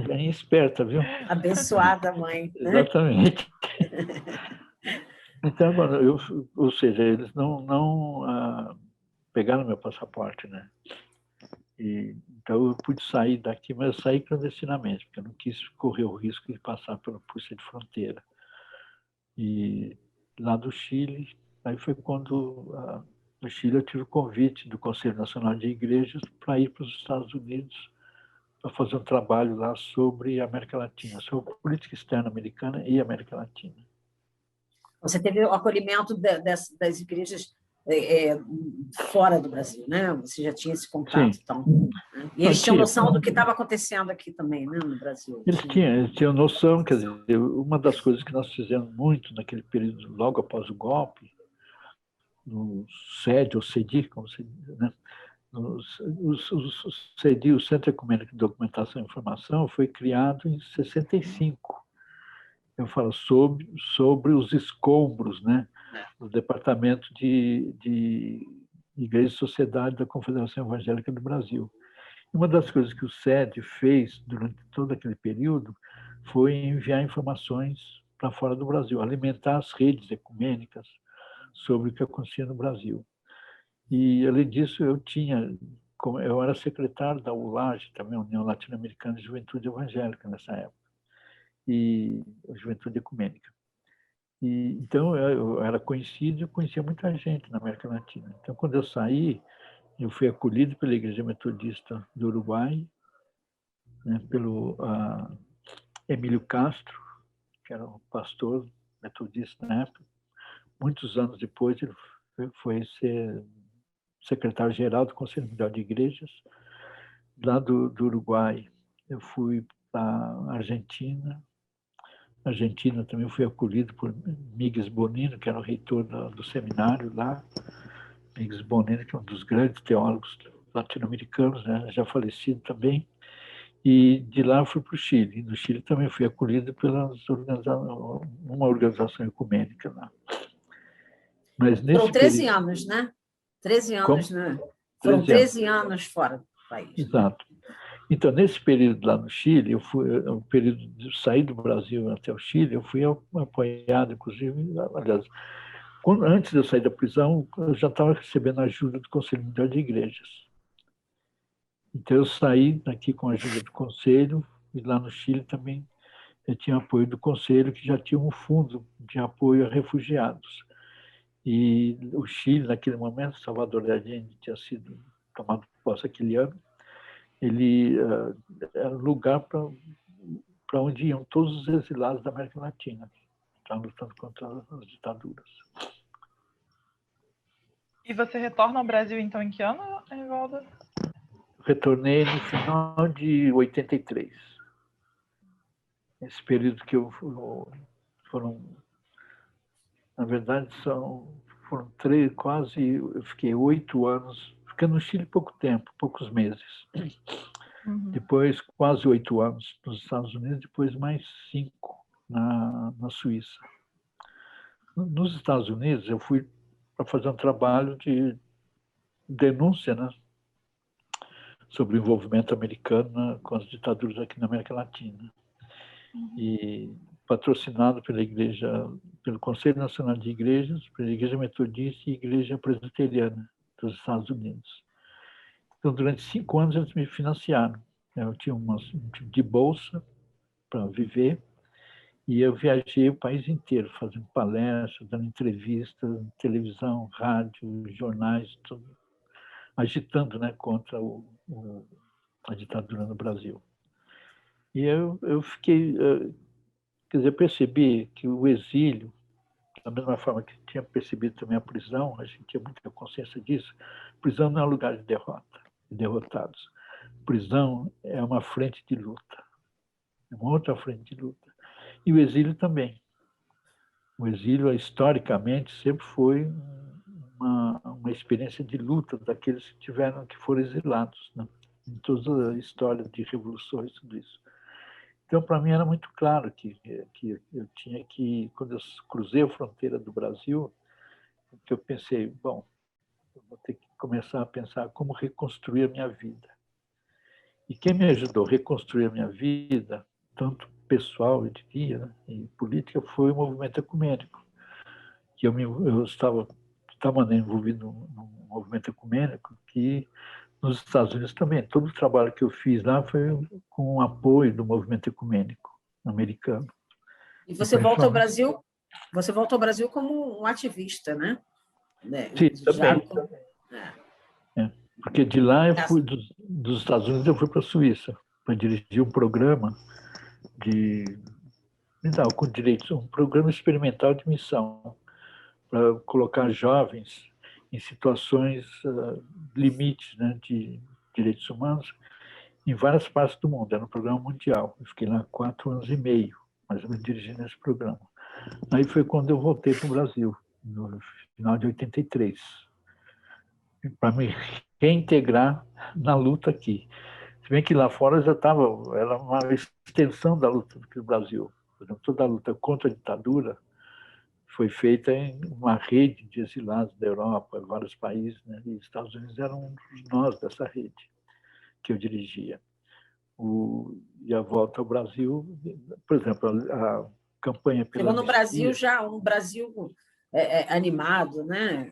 Bem esperta, viu?
Abençoada mãe. Né?
Exatamente. Então, agora, ou seja, eles não pegaram meu passaporte, né? Então, eu pude sair daqui, mas eu saí clandestinamente, porque eu não quis correr o risco de passar pela polícia de fronteira. E lá do Chile, aí foi quando, no Chile, eu tive o convite do Conselho Nacional de Igrejas para ir para os Estados Unidos para fazer um trabalho lá sobre a América Latina, sobre política externa americana e América Latina.
Você teve o acolhimento das igrejas fora do Brasil, né? Você já tinha esse contato. Então, né? E eles tinham noção do que estava acontecendo aqui também, né, no Brasil.
Eles tinham noção, quer dizer, uma das coisas que nós fizemos muito naquele período, logo após o golpe, no CED, ou CEDI, como se diz, né? O CEDI, o Centro Ecumênico de Documentação e Informação, foi criado em 65. Eu falo sobre os escombros, né, do Departamento de Igreja e Sociedade da Confederação Evangélica do Brasil. Uma das coisas que o SED fez durante todo aquele período foi enviar informações para fora do Brasil, alimentar as redes ecumênicas sobre o que acontecia no Brasil. E, além disso, eu era secretário da ULAGE, também União Latino-Americana de Juventude Evangélica, nessa época, e Juventude Ecumênica. Então, eu era conhecido e conhecia muita gente na América Latina. Então, quando eu saí, eu fui acolhido pela Igreja Metodista do Uruguai, né, pelo Emílio Castro, que era um pastor metodista na época. Muitos anos depois, ele foi ser secretário-geral do Conselho Mundial de Igrejas. Lá do Uruguai, eu fui para a Argentina. Na Argentina também fui acolhido por Miguel Bonino, que era o reitor do seminário lá. Miguel Bonino, que é um dos grandes teólogos latino-americanos, né, já falecido também. E de lá fui para o Chile. E no Chile também fui acolhido pela uma organização ecumênica lá. Mas nesse
Foram 13 anos, né? 13 anos, né? Foram 13 anos fora do país.
Exato. Então, nesse período lá no Chile, o período de sair do Brasil até o Chile, eu fui apoiado, inclusive, aliás, antes de eu sair da prisão, eu já estava recebendo ajuda do Conselho Mundial de Igrejas. Então, eu saí daqui com a ajuda do Conselho, e lá no Chile também eu tinha apoio do Conselho, que já tinha um fundo de apoio a refugiados. E o Chile, naquele momento, Salvador Allende tinha sido tomado posse aquele ano, ele era um lugar para onde iam todos os exilados da América Latina, que estavam lutando contra as ditaduras.
E você retorna ao Brasil, então, em que ano, Rivaldo?
Retornei no final de 83. Esse período que foram, na verdade, foram eu fiquei 8 anos, fiquei no Chile pouco tempo, poucos meses. Depois, quase 8 anos nos Estados Unidos, depois mais 5 na Suíça. Nos Estados Unidos, eu fui para fazer um trabalho de denúncia, né, sobre o envolvimento americano com as ditaduras aqui na América Latina. E patrocinado pela Igreja, pelo Conselho Nacional de Igrejas, pela Igreja Metodista e Igreja Presbiteriana dos Estados Unidos. Então, durante 5 anos, eles me financiaram. Eu tinha um tipo de bolsa para viver e eu viajei o país inteiro, fazendo palestras, dando entrevistas, televisão, rádio, jornais, tudo, agitando, né, contra a ditadura no Brasil. E eu fiquei, quer dizer, percebi que o exílio, da mesma forma que tinha percebido também a prisão, a gente tinha muita consciência disso, prisão não é um lugar de derrota, de derrotados. Prisão é uma frente de luta, é uma outra frente de luta. E o exílio também. O exílio, historicamente, sempre foi uma experiência de luta daqueles que foram exilados, né? Em toda a história de revoluções, tudo isso. Então, para mim, era muito claro que eu tinha que, quando eu cruzei a fronteira do Brasil, que eu pensei, bom, eu vou ter que começar a pensar como reconstruir a minha vida. E quem me ajudou a reconstruir a minha vida, tanto pessoal, eu diria, né, e política, foi o movimento ecumênico. Que eu estava envolvido num movimento ecumênico que nos Estados Unidos também. Todo o trabalho que eu fiz lá foi com o apoio do movimento ecumênico americano.
E você volta ao Brasil? Você volta ao Brasil como um ativista, né?
Sim, também. Porque de lá eu fui dos Estados Unidos eu fui para a Suíça para dirigir um programa com direitos, um programa experimental de missão para colocar jovens em situações limites, né, de direitos humanos em várias partes do mundo. Era um programa mundial. Eu fiquei lá 4 anos e meio, mais ou menos, dirigindo esse programa. Aí foi quando eu voltei para o Brasil, no final de 83, para me reintegrar na luta aqui. Se bem que lá fora já era uma extensão da luta aqui no Brasil. Por exemplo, toda a luta contra a ditadura foi feita em uma rede de exilados da Europa, vários países, né? E os Estados Unidos eram um dos nós dessa rede que eu dirigia. E a volta ao Brasil, por exemplo, a campanha pela
Chegou no Brasil já, um Brasil animado, né?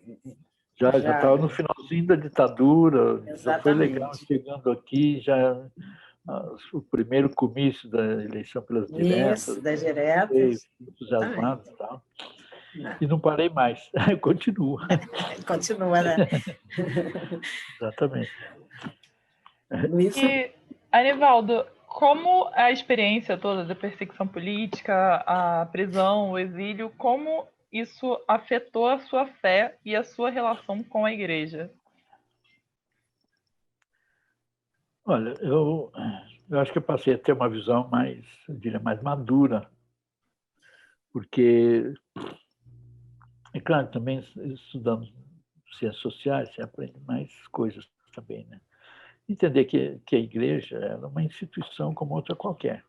Já estava no finalzinho da ditadura,
Exatamente.
Já foi legal chegando aqui, o primeiro comício da eleição pelas diretas.
Isso, das diretas.
Entusiasmado e tal. E não parei mais, continua.
Continua, né?
Exatamente.
E, Anivaldo, como a experiência toda da perseguição política, a prisão, o exílio, como isso afetou a sua fé e a sua relação com a igreja?
Olha, eu acho que eu passei a ter uma visão mais, eu diria, mais madura, porque, é claro, também estudando ciências sociais, você aprende mais coisas também, né? Entender que a igreja é uma instituição como outra qualquer.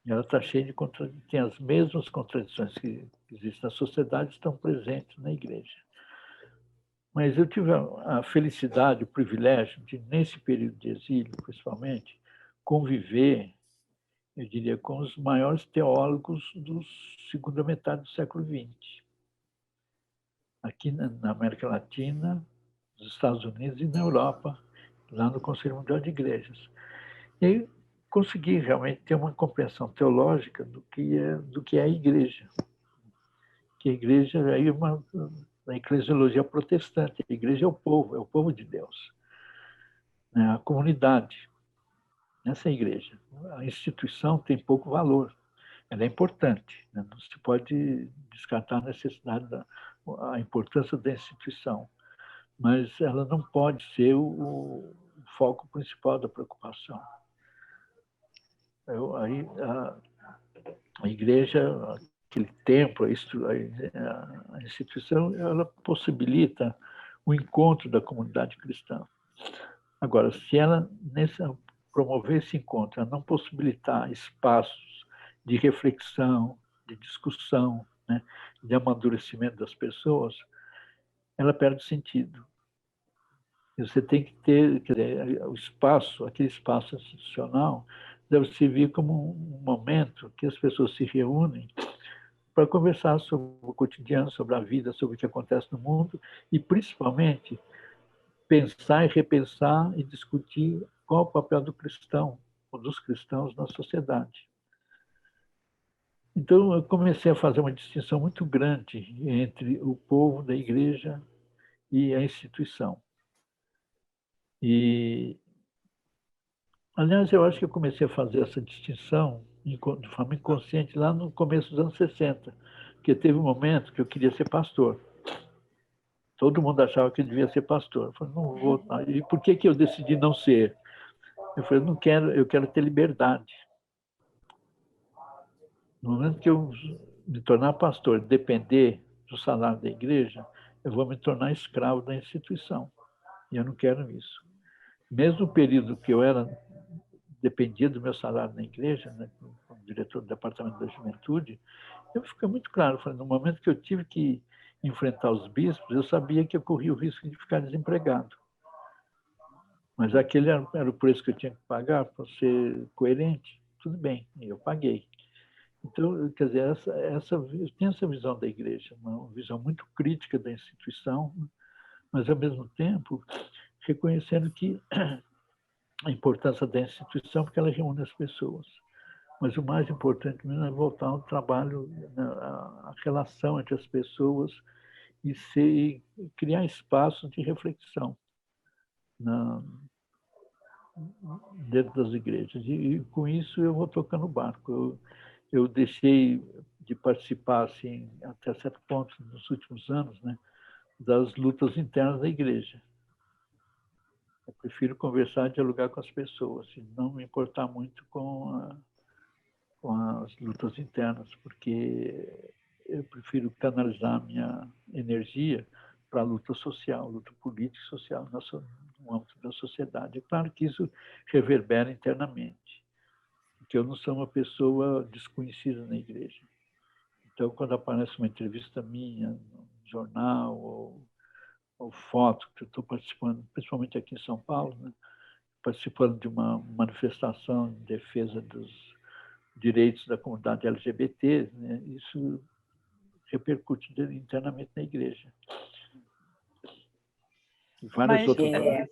Ela está cheia de contradições, tem as mesmas contradições que existem na sociedade, estão presentes na igreja. Mas eu tive a felicidade, o privilégio de, nesse período de exílio, principalmente, conviver, eu diria, com os maiores teólogos da segunda metade do século XX. Aqui na América Latina, nos Estados Unidos e na Europa, lá no Conselho Mundial de Igrejas. E aí consegui realmente ter uma compreensão teológica do que é a igreja. Que a igreja é uma eclesiologia protestante. A igreja é o povo de Deus. Né? A comunidade. Essa é a igreja. A instituição tem pouco valor. Ela é importante. Né? Não se pode descartar a necessidade, a importância da instituição. Mas ela não pode ser o foco principal da preocupação. A igreja, aquele templo, a instituição, ela possibilita o encontro da comunidade cristã. Agora, se ela, promover esse encontro, ela não possibilitar espaços de reflexão, de discussão, né, de amadurecimento das pessoas, ela perde sentido. Você tem que ter, quer dizer, o espaço, aquele espaço institucional, deve servir como um momento que as pessoas se reúnem para conversar sobre o cotidiano, sobre a vida, sobre o que acontece no mundo e, principalmente, pensar e repensar e discutir qual é o papel do cristão ou dos cristãos na sociedade. Então, eu comecei a fazer uma distinção muito grande entre o povo da igreja e a instituição. E, aliás, eu acho que eu comecei a fazer essa distinção de forma inconsciente lá no começo dos anos 60, porque teve um momento que eu queria ser pastor. Todo mundo achava que eu devia ser pastor. Eu falei, não vou. E por que eu decidi não ser? Eu falei, não quero, eu quero ter liberdade. No momento que eu me tornar pastor, depender do salário da igreja, eu vou me tornar escravo da instituição. E eu não quero isso. Mesmo no período que eu dependia do meu salário na igreja, né, como diretor do departamento da juventude, eu fiquei muito claro. Falei, no momento que eu tive que enfrentar os bispos, eu sabia que eu corria o risco de ficar desempregado. Mas aquele era o preço que eu tinha que pagar para ser coerente. Tudo bem, e eu paguei. Então, quer dizer, eu tenho essa visão da igreja, uma visão muito crítica da instituição, mas, ao mesmo tempo, reconhecendo que a importância da instituição, porque ela reúne as pessoas. Mas o mais importante mesmo é voltar ao trabalho, a relação entre as pessoas e criar espaços de reflexão dentro das igrejas. E com isso eu vou tocando o barco. Eu deixei de participar, assim, até certo ponto, nos últimos anos, né, das lutas internas da igreja. Eu prefiro conversar e dialogar com as pessoas, e não me importar muito com as lutas internas, porque eu prefiro canalizar a minha energia para a luta social, luta política e social no âmbito da sociedade. É claro que isso reverbera internamente, porque eu não sou uma pessoa desconhecida na igreja. Então, quando aparece uma entrevista minha no jornal ou foto que eu estou participando, principalmente aqui em São Paulo, né, participando de uma manifestação em defesa dos direitos da comunidade LGBT, né, isso repercute internamente na igreja. E várias outras coisas.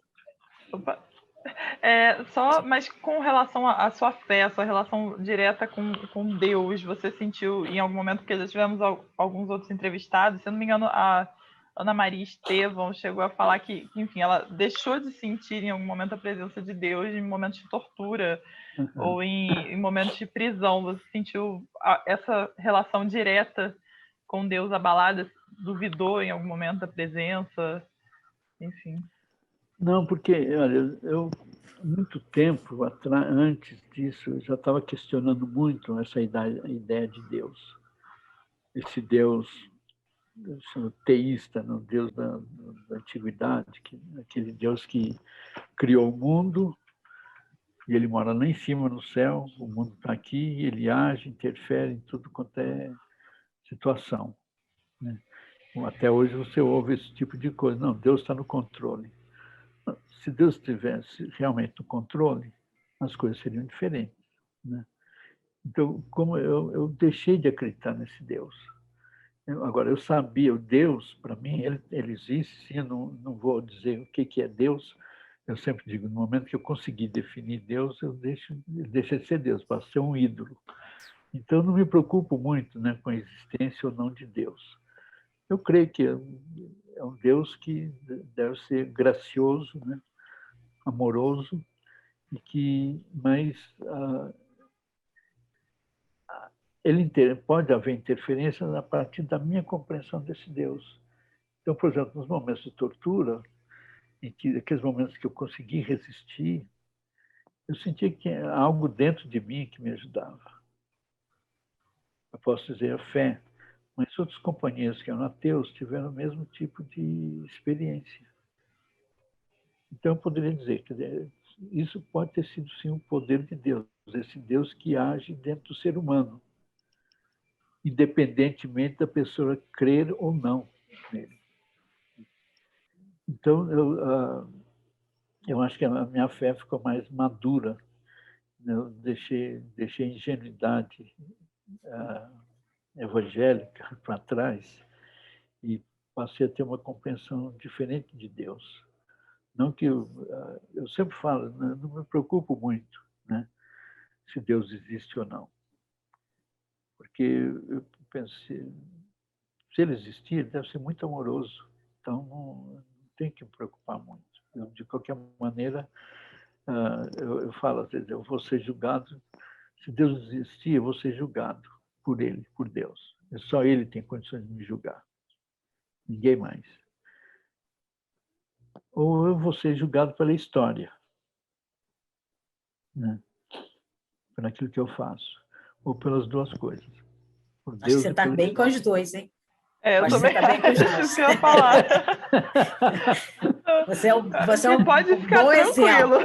Mas com relação à sua fé, a sua relação direta com Deus, você sentiu em algum momento, porque já tivemos alguns outros entrevistados, se eu não me engano, a Ana Maria Estevão chegou a falar que, enfim, ela deixou de sentir em algum momento a presença de Deus em momentos de tortura ou em momentos de prisão. Você sentiu essa relação direta com Deus abalada? Duvidou em algum momento da presença? Enfim.
Não, porque, olha, eu, muito tempo antes disso, eu já estava questionando muito essa ideia de Deus. Esse Deus teísta, no Deus da antiguidade, aquele Deus que criou o mundo e ele mora lá em cima no céu, o mundo está aqui e ele age, interfere em tudo quanto é situação, né? Até hoje você ouve esse tipo de coisa. Não, Deus está no controle. Se Deus estivesse realmente no controle, as coisas seriam diferentes, né? Então, como eu deixei de acreditar nesse Deus. Agora, eu sabia, o Deus, para mim, ele existe, sim, eu não vou dizer o que é Deus. Eu sempre digo, no momento que eu conseguir definir Deus, ele deixa de ser Deus, passa a ser um ídolo. Então, eu não me preocupo muito, né, com a existência ou não de Deus. Eu creio que é um Deus que deve ser gracioso, né, amoroso, mas pode haver interferência a partir da minha compreensão desse Deus. Então, por exemplo, nos momentos de tortura, aqueles momentos que eu consegui resistir, eu sentia que tinha algo dentro de mim que me ajudava. Eu posso dizer a fé, mas outros companheiros que eram ateus tiveram o mesmo tipo de experiência. Então, eu poderia dizer que isso pode ter sido, sim, o poder de Deus, esse Deus que age dentro do ser humano, independentemente da pessoa crer ou não nele. Então, eu acho que a minha fé ficou mais madura. Eu deixei a ingenuidade evangélica para trás e passei a ter uma compreensão diferente de Deus. Não que eu sempre falo, não me preocupo muito, né, se Deus existe ou não, porque eu penso, se ele existir, deve ser muito amoroso, então não tem que me preocupar muito. De qualquer maneira, eu falo, às vezes, eu vou ser julgado, se Deus existir, eu vou ser julgado por ele, por Deus. Só ele tem condições de me julgar, ninguém mais. Ou eu vou ser julgado pela história, né? Por aquilo que eu faço, ou pelas duas coisas, por
Acho que
Deus
você
e
está
pela
bem com
história.
os dois, hein?
Eu
Acho que
também
você está bem com os
acho
dois.
isso que eu ia falar.
Você é um
Pode ficar
bom
tranquilo.
exemplo.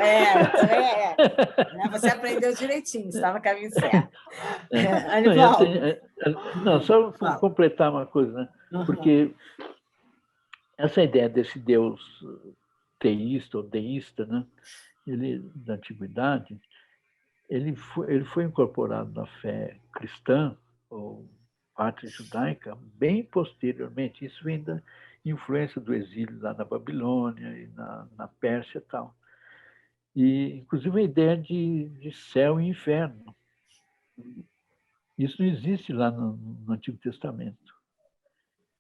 Né? Você aprendeu direitinho, estava no caminho certo.
Não, e assim,
Anivaldo.
não, só
Fala.
completar uma coisa, né?
Uhum.
Porque essa ideia desse Deus teísta ou deísta, né? Ele, da antiguidade, ele foi incorporado na fé cristã ou parte judaica bem posteriormente. Isso vem da influência do exílio lá na Babilônia e na Pérsia e tal. E, inclusive, a ideia de céu e inferno. Isso não existe lá no Antigo Testamento.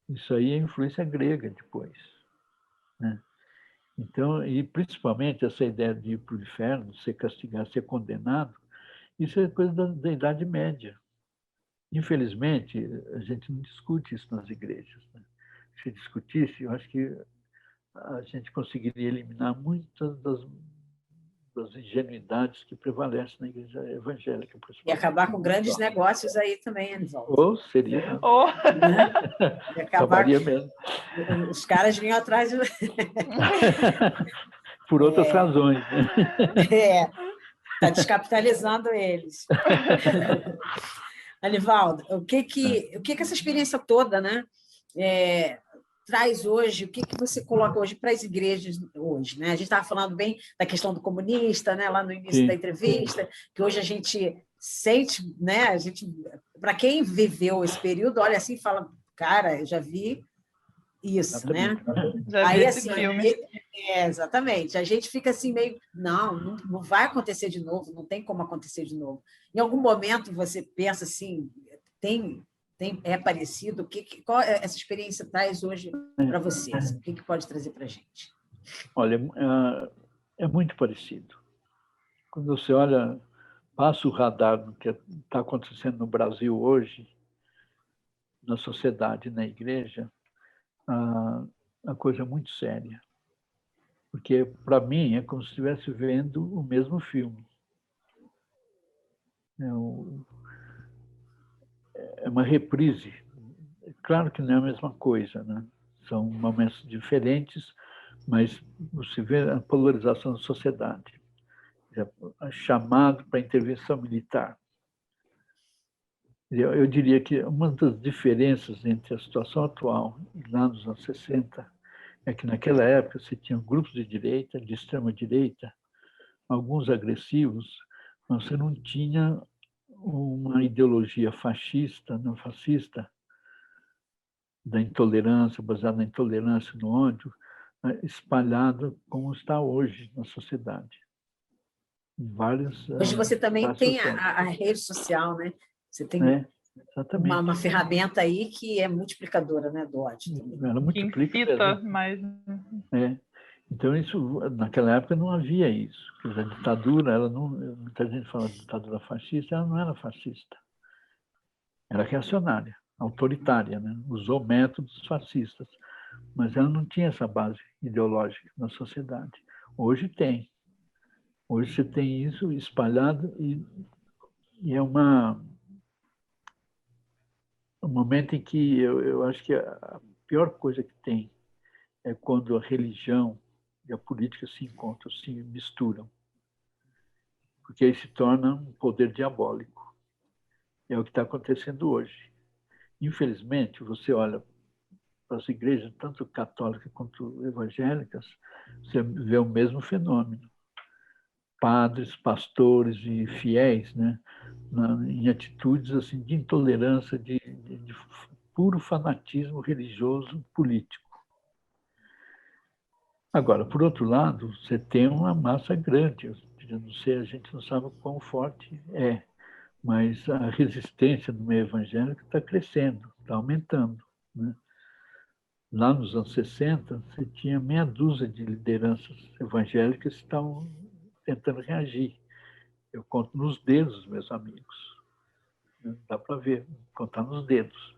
Isso aí é influência grega depois, né? Então, e principalmente essa ideia de ir para o inferno, ser castigado, ser condenado, isso é coisa da Idade Média. Infelizmente, a gente não discute isso nas igrejas, né? Se discutisse, eu acho que a gente conseguiria eliminar muitas das ingenuidades que prevalecem na igreja evangélica.
E acabar com grandes negócios aí também, Anivaldo.
Ou seria,
Oh.
Né? E
acabaria mesmo.
Os caras vinham atrás de...
Por outras razões, né?
Está descapitalizando eles. Anivaldo, o que essa experiência toda, né, traz hoje, o que você coloca hoje para as igrejas hoje, né? A gente estava falando bem da questão do comunista, né, lá no início da entrevista, que hoje a gente sente, né, para quem viveu esse período, olha assim e fala, cara, eu já vi isso, né?
Já vi esse filme.
Exatamente. A gente fica assim meio, não vai acontecer de novo, não tem como acontecer de novo. Em algum momento você pensa assim, é parecido? Qual essa experiência traz hoje para vocês? O que pode trazer para a gente?
Olha, é muito parecido. Quando você olha, passa o radar do que está acontecendo no Brasil hoje, na sociedade, na igreja, a coisa é muito séria. Porque, para mim, é como se estivesse vendo o mesmo filme. É uma reprise. Claro que não é a mesma coisa, né? São momentos diferentes, mas você vê a polarização da sociedade, chamado para intervenção militar. Eu diria que uma das diferenças entre a situação atual e lá nos anos 60 é que naquela época se tinha grupos de direita, de extrema direita, alguns agressivos, mas você não tinha uma ideologia fascista, não fascista, da intolerância, baseada na intolerância, no ódio, espalhada como está hoje na sociedade. Em várias
hoje você também tem a rede social, né? Você tem uma ferramenta aí que é multiplicadora, né, do ódio.
Ela multiplica.
Que incita mais.
Então, isso, naquela época não havia isso. A ditadura, muita gente fala de ditadura fascista, ela não era fascista. Era reacionária, autoritária, né? Usou métodos fascistas, mas ela não tinha essa base ideológica na sociedade. Hoje tem. Hoje você tem isso espalhado e é um momento em que eu acho que a pior coisa que tem é quando a religião e a política se encontram, se misturam. porque aí se torna um poder diabólico. É o que está acontecendo hoje. Infelizmente, você olha para as igrejas, tanto católicas quanto evangélicas, você vê o mesmo fenômeno. Padres, pastores e fiéis, né, em atitudes assim, de intolerância, de puro fanatismo religioso político. Agora, por outro lado, você tem uma massa grande, eu não sei, a gente não sabe quão forte é, mas a resistência no meio evangélico está crescendo, está aumentando, né? Lá nos anos 60, você tinha meia dúzia de lideranças evangélicas que estavam tentando reagir. Eu conto nos dedos os meus amigos. Dá para ver, contar nos dedos.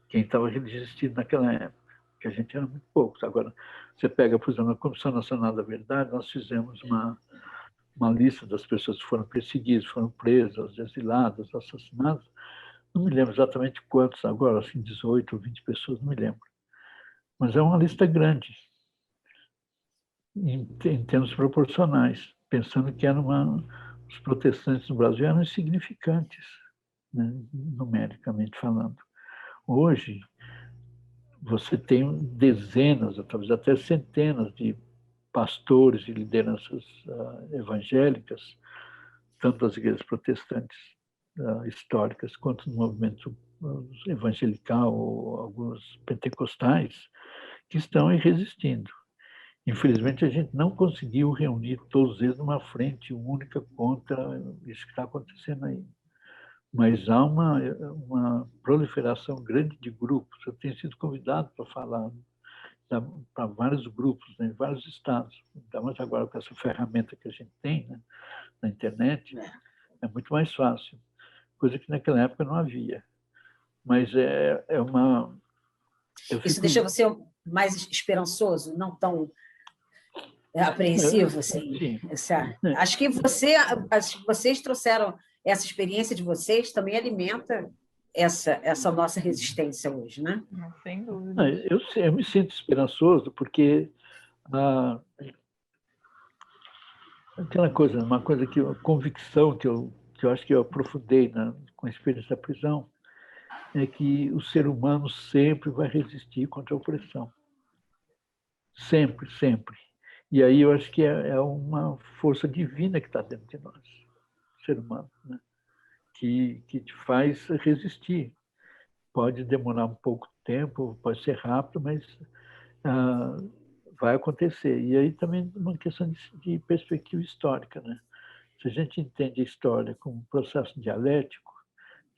Quem estava resistindo naquela época, que a gente era muito poucos. Agora, você pega, por exemplo, a Comissão Nacional da Verdade, nós fizemos uma lista das pessoas que foram perseguidas, foram presas, exiladas, assassinadas. Não me lembro exatamente quantos agora, assim, 18 ou 20 pessoas, não me lembro. Mas é uma lista grande, em termos proporcionais, pensando que os protestantes no Brasil eram insignificantes, né, numericamente falando. Hoje, você tem dezenas, talvez até centenas de pastores e lideranças evangélicas, tanto das igrejas protestantes históricas quanto do movimento evangelical ou alguns pentecostais, que estão aí resistindo. Infelizmente, a gente não conseguiu reunir todos eles numa frente única contra isso que está acontecendo aí. Mas há uma proliferação grande de grupos. Eu tenho sido convidado para falar para vários grupos, né, em vários estados. Então, mas agora com essa ferramenta que a gente tem, né, na internet, é muito mais fácil. Coisa que naquela época não havia. Mas é uma...
Isso deixa você mais esperançoso, não tão apreensivo, assim? Acho que vocês trouxeram essa experiência de vocês, também alimenta essa nossa resistência hoje, né?
Sem dúvida.
Eu me sinto esperançoso porque aquela coisa, uma coisa que a convicção que eu acho que eu aprofundei com a experiência da prisão é que o ser humano sempre vai resistir contra a opressão. Sempre, sempre. E aí eu acho que é uma força divina que está dentro de nós, o ser humano, né? Que te faz resistir. Pode demorar um pouco de tempo, pode ser rápido, mas vai acontecer. E aí também uma questão de perspectiva histórica, né? Se a gente entende a história como um processo dialético,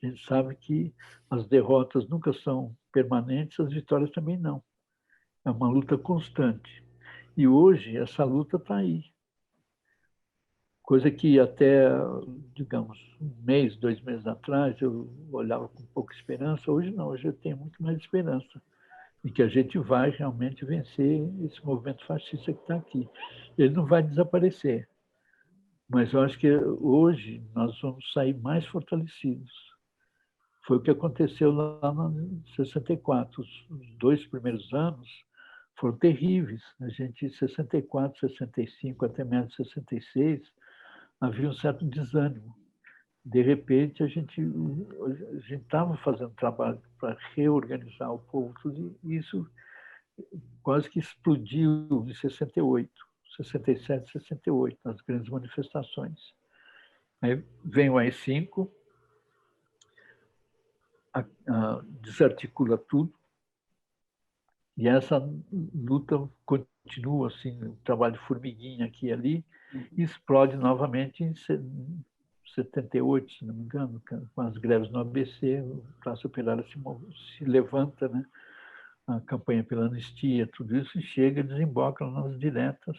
a gente sabe que as derrotas nunca são permanentes, as vitórias também não. É uma luta constante. E hoje essa luta está aí. Coisa que até, digamos, 1 mês, 2 meses atrás, eu olhava com pouca esperança. Hoje não, hoje eu tenho muito mais esperança de que a gente vai realmente vencer esse movimento fascista que está aqui. Ele não vai desaparecer, mas eu acho que hoje nós vamos sair mais fortalecidos. Foi o que aconteceu lá em 64. Os 2 primeiros anos foram terríveis. A gente, em 64, 65, até menos de 66, havia um certo desânimo. De repente, a gente estava fazendo trabalho para reorganizar o povo, e isso quase que explodiu em 68, 67, 68, nas grandes manifestações. Aí vem o AI-5, desarticula tudo, e essa luta continua, assim, um trabalho de formiguinha aqui e ali, e explode novamente em 78, se não me engano, com as greves no ABC, a classe operária se levanta, né? A campanha pela anistia, tudo isso chega e desemboca nas diretas,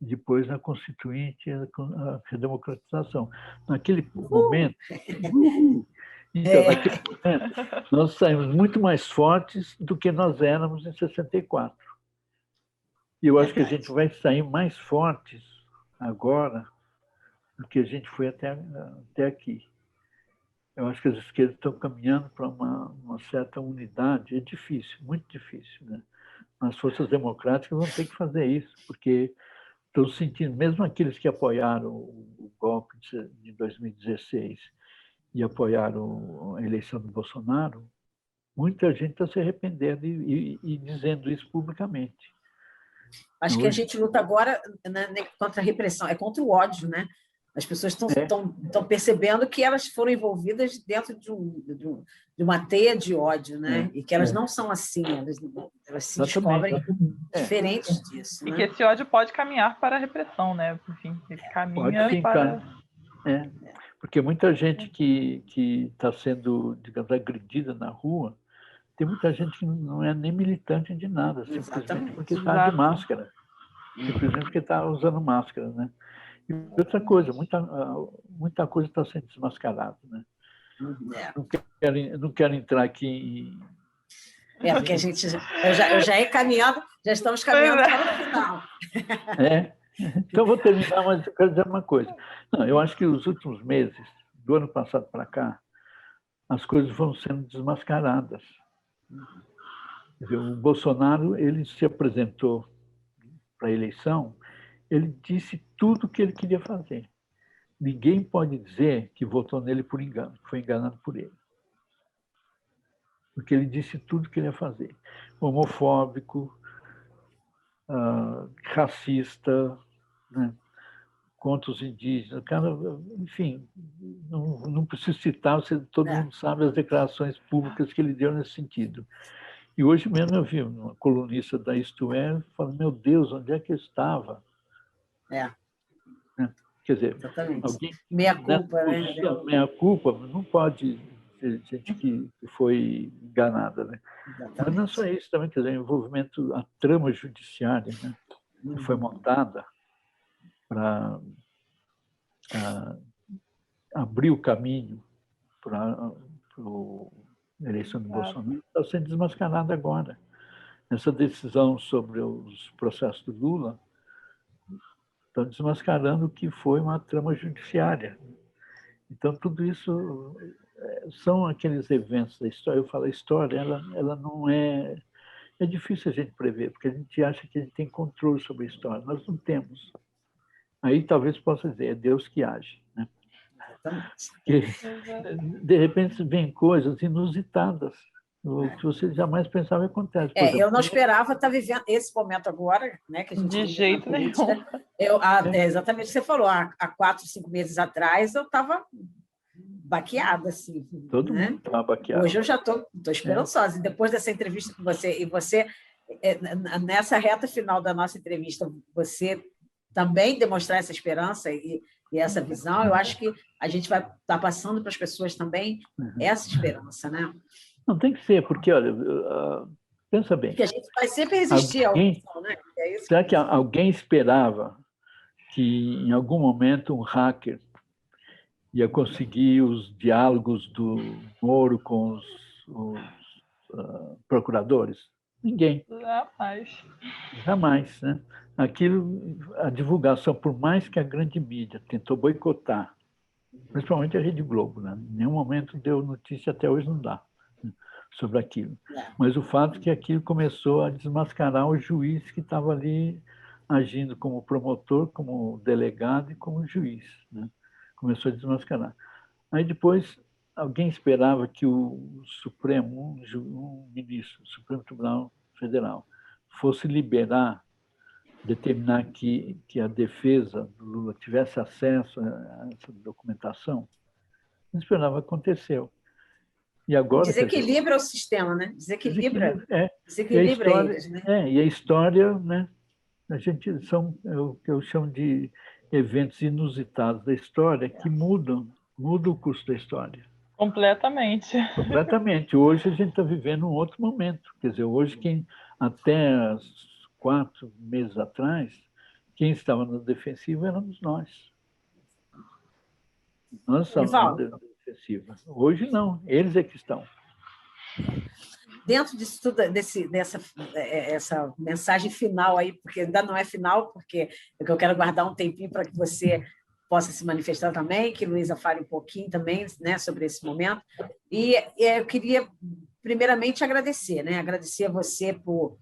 e depois na Constituinte, a redemocratização. Naquele momento, naquele momento, nós saímos muito mais fortes do que nós éramos em 64. E eu acho que a gente vai sair mais fortes agora do que a gente foi até aqui. Eu acho que as esquerdas estão caminhando para uma certa unidade. É difícil, muito difícil, né? As forças democráticas vão ter que fazer isso, porque estou sentindo, mesmo aqueles que apoiaram o golpe de 2016 e apoiaram a eleição do Bolsonaro, muita gente está se arrependendo e dizendo isso publicamente.
Acho que a gente luta agora, né, contra a repressão, é contra o ódio, né? As pessoas estão percebendo que elas foram envolvidas dentro de uma teia de ódio, né? E que elas não são assim, elas se descobrem diferentes disso.
E
né?
que esse ódio pode caminhar para a repressão, né? Enfim, ele caminha para...
Porque muita gente que está sendo, digamos, agredida na rua, tem muita gente que não é nem militante de nada, simplesmente porque está de máscara. Simplesmente porque está usando máscara, né? E outra coisa, muita coisa está sendo desmascarada, né? Não quero entrar aqui em...
Porque a gente... Eu já ia caminhando, já estamos caminhando para o final.
Então, vou terminar, mas eu quero dizer uma coisa. Não, eu acho que os últimos meses, do ano passado para cá, as coisas vão sendo desmascaradas. Quer dizer, o Bolsonaro, ele se apresentou para a eleição, ele disse tudo o que ele queria fazer. Ninguém pode dizer que votou nele por engano, que foi enganado por ele. Porque ele disse tudo o que ele ia fazer. Homofóbico, racista, né? Contra os indígenas. Cara, enfim, não preciso citar, todo mundo sabe as declarações públicas que ele deu nesse sentido. E hoje mesmo eu vi uma colunista da Isto É, falando, meu Deus, onde é que eu estava? Quer dizer, alguém...
Meia-culpa, né?
Meia-culpa, não pode ter gente que foi enganada, né? Mas não só isso também, quer dizer, o envolvimento, a trama judiciária, né? Que foi montada para abrir o caminho para a eleição do Bolsonaro, está sendo desmascarada agora. Essa decisão sobre os processos do Lula está desmascarando o que foi uma trama judiciária. Então, tudo isso são aqueles eventos da história. Eu falo, a história, ela não é... É difícil a gente prever, porque a gente acha que a gente tem controle sobre a história. Nós não temos. Aí talvez possa dizer, é Deus que age, né? Porque, de repente, vem coisas inusitadas, o que você jamais pensava acontece.
Eu não esperava estar vivendo esse momento agora, né? Que a gente
de jeito nenhum.
Exatamente o que você falou. Há 4, 5 meses atrás, eu estava baqueada, assim.
Todo mundo estava baqueado.
Hoje eu já estou esperançosa. E depois dessa entrevista com você, nessa reta final da nossa entrevista, você também demonstrar essa esperança e essa visão, eu acho que a gente vai estar passando para as pessoas também essa esperança, né?
Não tem que ser, porque, olha, pensa bem.
Porque a gente vai sempre resistir ao opção, né?
Será que alguém esperava que, em algum momento, um hacker ia conseguir os diálogos do Moro com os procuradores? Ninguém. Jamais, né? Aquilo, a divulgação, por mais que a grande mídia tentou boicotar, principalmente a Rede Globo, né? Em nenhum momento deu notícia, até hoje não dá, né, sobre aquilo. Mas o fato é que aquilo começou a desmascarar o juiz que estava ali agindo como promotor, como delegado e como juiz, né? Começou a desmascarar. Aí depois alguém esperava que o Supremo, um ministro do Supremo Tribunal Federal, fosse determinar que a defesa do Lula tivesse acesso a essa documentação. Não esperava, aconteceu. E agora,
desequilibra o sistema, né? Desequilibra eles, né?
E a história, né? A gente o que eu chamo de eventos inusitados da história que mudam o curso da história.
Completamente.
Completamente. Hoje a gente está vivendo um outro momento. Quer dizer, hoje até 4 meses atrás, quem estava na defensiva éramos nós. Nós estávamos na defensiva. Hoje não, eles é que estão.
Dentro disso tudo, essa mensagem final aí, porque ainda não é final, porque eu quero guardar um tempinho para que você possa se manifestar também, que Luísa fale um pouquinho também, né, sobre esse momento. E eu queria, primeiramente, agradecer, né? Agradecer a você por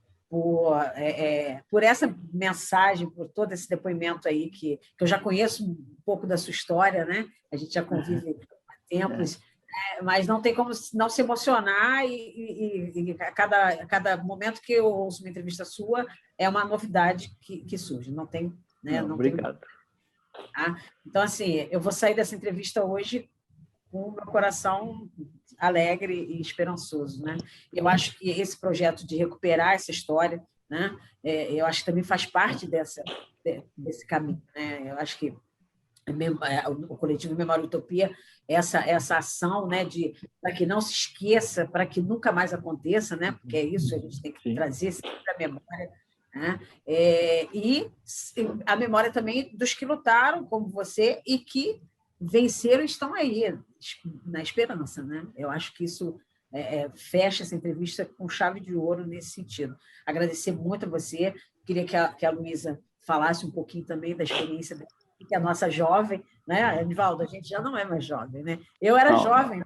essa mensagem, por todo esse depoimento aí, que eu já conheço pouco da sua história, né? A gente já convive há tempos, mas não tem como não se emocionar e a cada momento que eu ouço uma entrevista sua é uma novidade que surge. Não tem, né? Não
obrigado.
Tá? Então, assim, eu vou sair dessa entrevista hoje com o meu coração alegre e esperançoso, né? Eu acho que esse projeto de recuperar essa história, né? Eu acho que também faz parte desse caminho, né? Eu acho que o coletivo Memória e Utopia, essa ação, né, para que não se esqueça, para que nunca mais aconteça, né? Porque é isso, a gente tem que trazer sempre a memória, né? E a memória também dos que lutaram, como você, e que venceram e estão aí, na esperança, né? Eu acho que isso fecha essa entrevista com chave de ouro nesse sentido. Agradecer muito a você, queria que a Luísa falasse um pouquinho também da experiência dela, que é a nossa jovem, né, Anivaldo? A gente já não é mais jovem, né? Eu era jovem,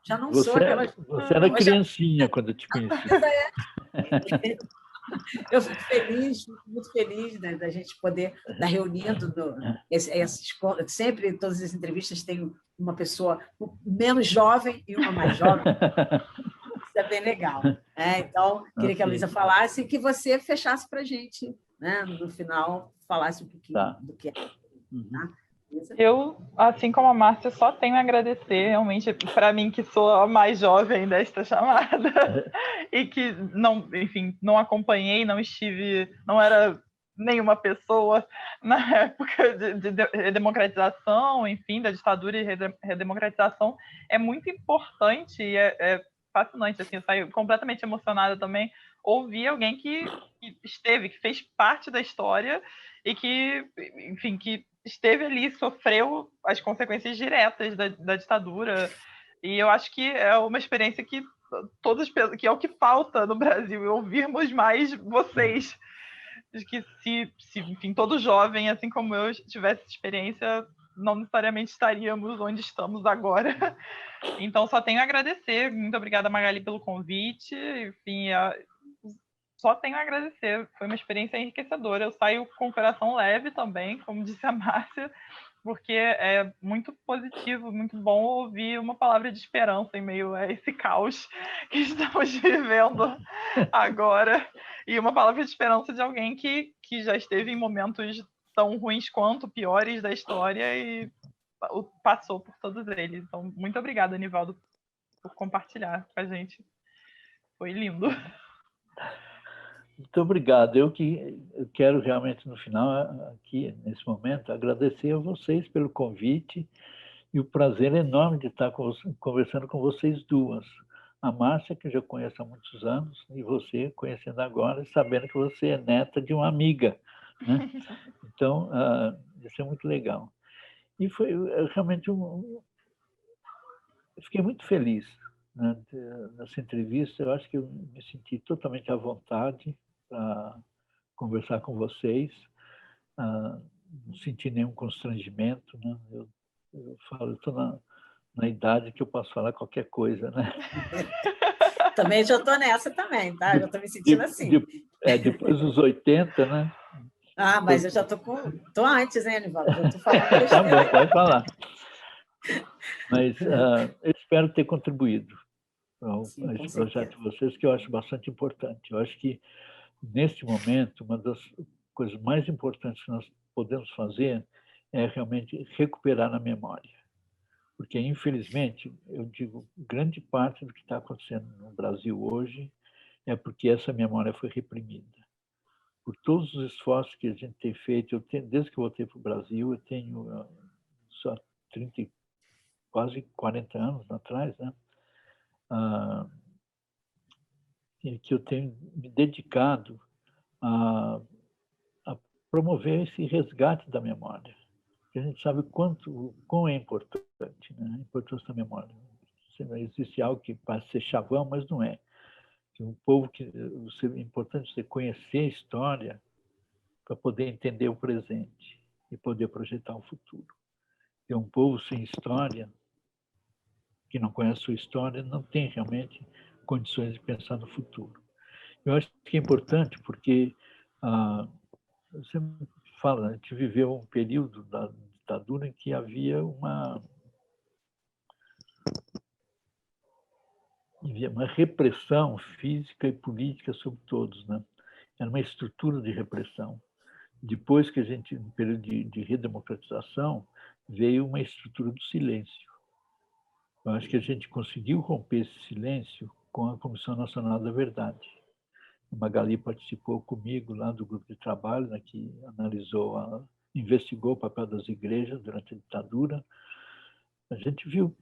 já não sou aquela...
Você era criancinha quando eu te conheci.
Eu fico feliz, muito feliz, né, da gente poder estar reunindo. Sempre, em todas as entrevistas, tem uma pessoa menos jovem e uma mais jovem. Isso é bem legal. Então, queria que a Luísa falasse e que você fechasse para a gente, né, no final, falasse um pouquinho do que é. Tá?
Eu, assim como a Márcia, só tenho a agradecer, realmente, para mim, que sou a mais jovem desta chamada, e que, não, enfim, não acompanhei, não era nenhuma pessoa na época de redemocratização, enfim, da ditadura e redemocratização. É muito importante e é fascinante, assim, eu saio completamente emocionada também, ouvir alguém que esteve, que fez parte da história e que, enfim, que esteve ali, sofreu as consequências diretas da ditadura. E eu acho que é uma experiência que que é o que falta no Brasil, e ouvirmos mais vocês. Que se enfim, todo jovem, assim como eu, tivesse essa experiência, não necessariamente estaríamos onde estamos agora. Então, só tenho a agradecer. Muito obrigada, Magali, pelo convite. Enfim, só tenho a agradecer. Foi uma experiência enriquecedora. Eu saio com o coração leve também, como disse a Márcia, porque é muito positivo, muito bom ouvir uma palavra de esperança em meio a esse caos que estamos vivendo agora. E uma palavra de esperança de alguém que já esteve em momentos tão ruins quanto piores da história e passou por todos eles. Então, muito obrigada, Anivaldo, por compartilhar com a gente. Foi lindo.
Muito obrigado. Eu quero realmente, no final, aqui, nesse momento, agradecer a vocês pelo convite e o prazer enorme de estar conversando com vocês duas. A Márcia, que eu já conheço há muitos anos, e você, conhecendo agora, e sabendo que você é neta de uma amiga, né? Então, isso é muito legal. E foi realmente eu fiquei muito feliz, né, nessa entrevista. Eu acho que eu me senti totalmente à vontade para conversar com vocês, não senti nenhum constrangimento, né? Eu falo, eu estou na idade que eu posso falar qualquer coisa, né?
Também já estou nessa também, tá? Já estou me sentindo assim.
Depois dos 80, né?
Mas eu já estou antes, hein, Anivaldo? Já estou falando besteira.
Tá bom, pode falar. Mas eu espero ter contribuído a esse projeto de vocês, que eu acho bastante importante. Eu acho que, neste momento, uma das coisas mais importantes que nós podemos fazer é realmente recuperar a memória. Porque, infelizmente, eu digo, grande parte do que está acontecendo no Brasil hoje é porque essa memória foi reprimida. Por todos os esforços que a gente tem feito, desde que eu voltei para o Brasil, eu tenho só 30, quase 40 anos atrás, né? Que eu tenho me dedicado a promover esse resgate da memória. Porque a gente sabe quão é importante, né? A importância da memória. Existe algo que parece ser chavão, mas não é. Um povo é importante você conhecer a história para poder entender o presente e poder projetar o futuro. E um povo sem história, que não conhece a sua história, não tem realmente condições de pensar no futuro. Eu acho que é importante porque você fala, a gente viveu um período da ditadura em que havia uma repressão física e política sobre todos, né? Era uma estrutura de repressão. Depois que a gente, no período de redemocratização, veio uma estrutura do silêncio. Eu acho que a gente conseguiu romper esse silêncio com a Comissão Nacional da Verdade. A Magali participou comigo lá do grupo de trabalho, né, que investigou o papel das igrejas durante a ditadura. A gente viu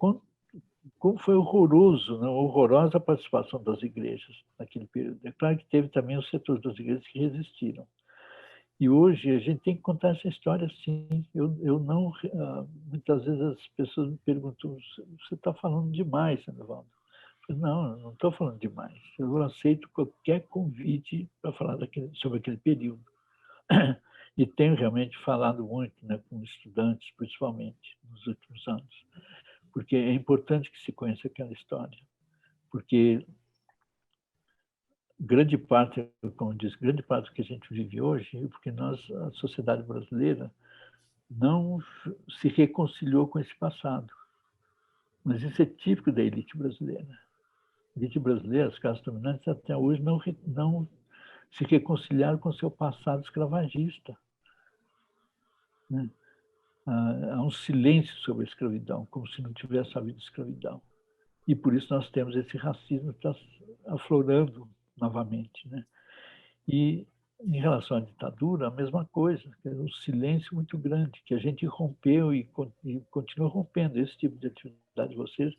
como foi horroroso, né, horrorosa a participação das igrejas naquele período. É claro que teve também os setores das igrejas que resistiram. E hoje a gente tem que contar essa história sim. Eu não, muitas vezes as pessoas me perguntam: você está falando demais, Anivaldo? Não, eu não estou falando demais. Eu aceito qualquer convite para falar sobre aquele período. E tenho realmente falado muito, né, com estudantes, principalmente, nos últimos anos, porque é importante que se conheça aquela história, porque grande parte, como diz, grande parte do que a gente vive hoje é porque a sociedade brasileira, não se reconciliou com esse passado. Mas isso é típico da elite brasileira. A elite brasileira, as classes dominantes, até hoje não se reconciliaram com o seu passado escravagista, né? Há um silêncio sobre a escravidão, como se não tivesse havido escravidão. E por isso nós temos esse racismo que está aflorando novamente, né? E em relação à ditadura, a mesma coisa, um silêncio muito grande, que a gente rompeu e continua rompendo. Esse tipo de atividade de vocês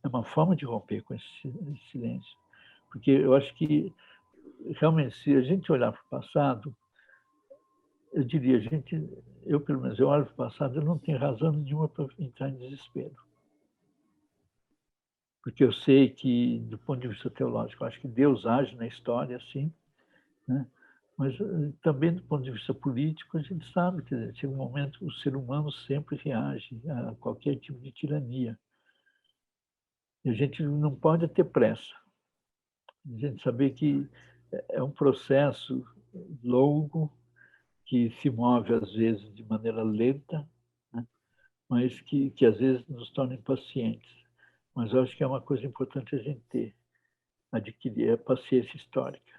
é uma forma de romper com esse silêncio. Porque eu acho que, realmente, se a gente olhar para o passado, eu diria, eu pelo menos, eu olho para o passado, eu não tenho razão nenhuma para entrar em desespero. Porque eu sei que, do ponto de vista teológico, eu acho que Deus age na história, assim, né? Mas também, do ponto de vista político, a gente sabe que, chega um momento, o ser humano sempre reage a qualquer tipo de tirania. E a gente não pode ter pressa. A gente saber que é um processo longo, que se move, às vezes, de maneira lenta, né? Mas que às vezes nos torna impacientes. Mas eu acho que é uma coisa importante a gente adquirir a paciência histórica.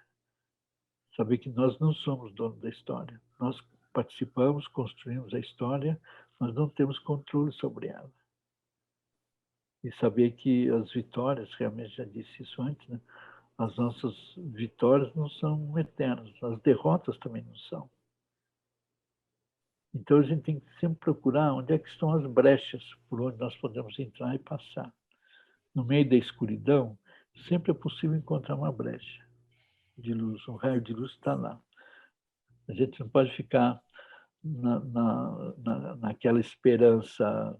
Saber que nós não somos donos da história. Nós participamos, construímos a história, mas não temos controle sobre ela. E saber que as vitórias, realmente já disse isso antes, né? As nossas vitórias não são eternas, as derrotas também não são. Então a gente tem que sempre procurar onde é que estão as brechas por onde nós podemos entrar e passar. No meio da escuridão, sempre é possível encontrar uma brecha de luz, um raio de luz está lá. A gente não pode ficar naquela esperança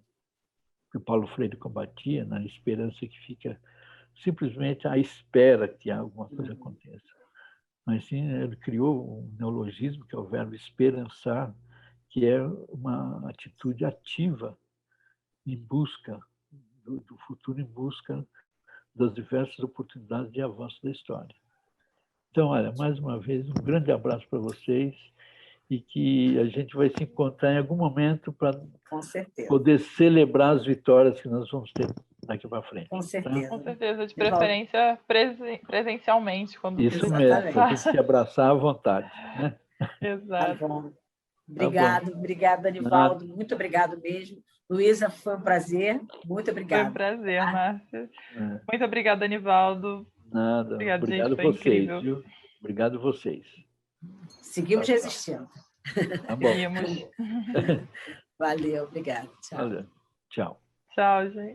que o Paulo Freire combatia, na esperança que fica simplesmente à espera que alguma coisa aconteça. Mas sim, ele criou um neologismo, que é o verbo esperançar, que é uma atitude ativa em busca do futuro, em busca das diversas oportunidades de avanço da história. Então, olha, mais uma vez, um grande abraço para vocês e que a gente vai se encontrar em algum momento para poder celebrar as vitórias que nós vamos ter daqui para frente.
Com certeza.
Tá?
Com certeza, de preferência presencialmente. Quando
isso mesmo, para a gente se abraçar à vontade. Né?
Exato.
Tá bom. Obrigada, Anivaldo. Muito obrigado mesmo. Luísa, foi um prazer. Muito obrigada.
Foi um prazer, Márcia. Muito obrigada, Anivaldo.
Nada. Obrigado
gente,
vocês, viu? Obrigado vocês.
Seguimos resistindo.
Tá bom.
Seguimos.
Valeu, obrigada. Tchau.
Valeu. Tchau.
Tchau, gente.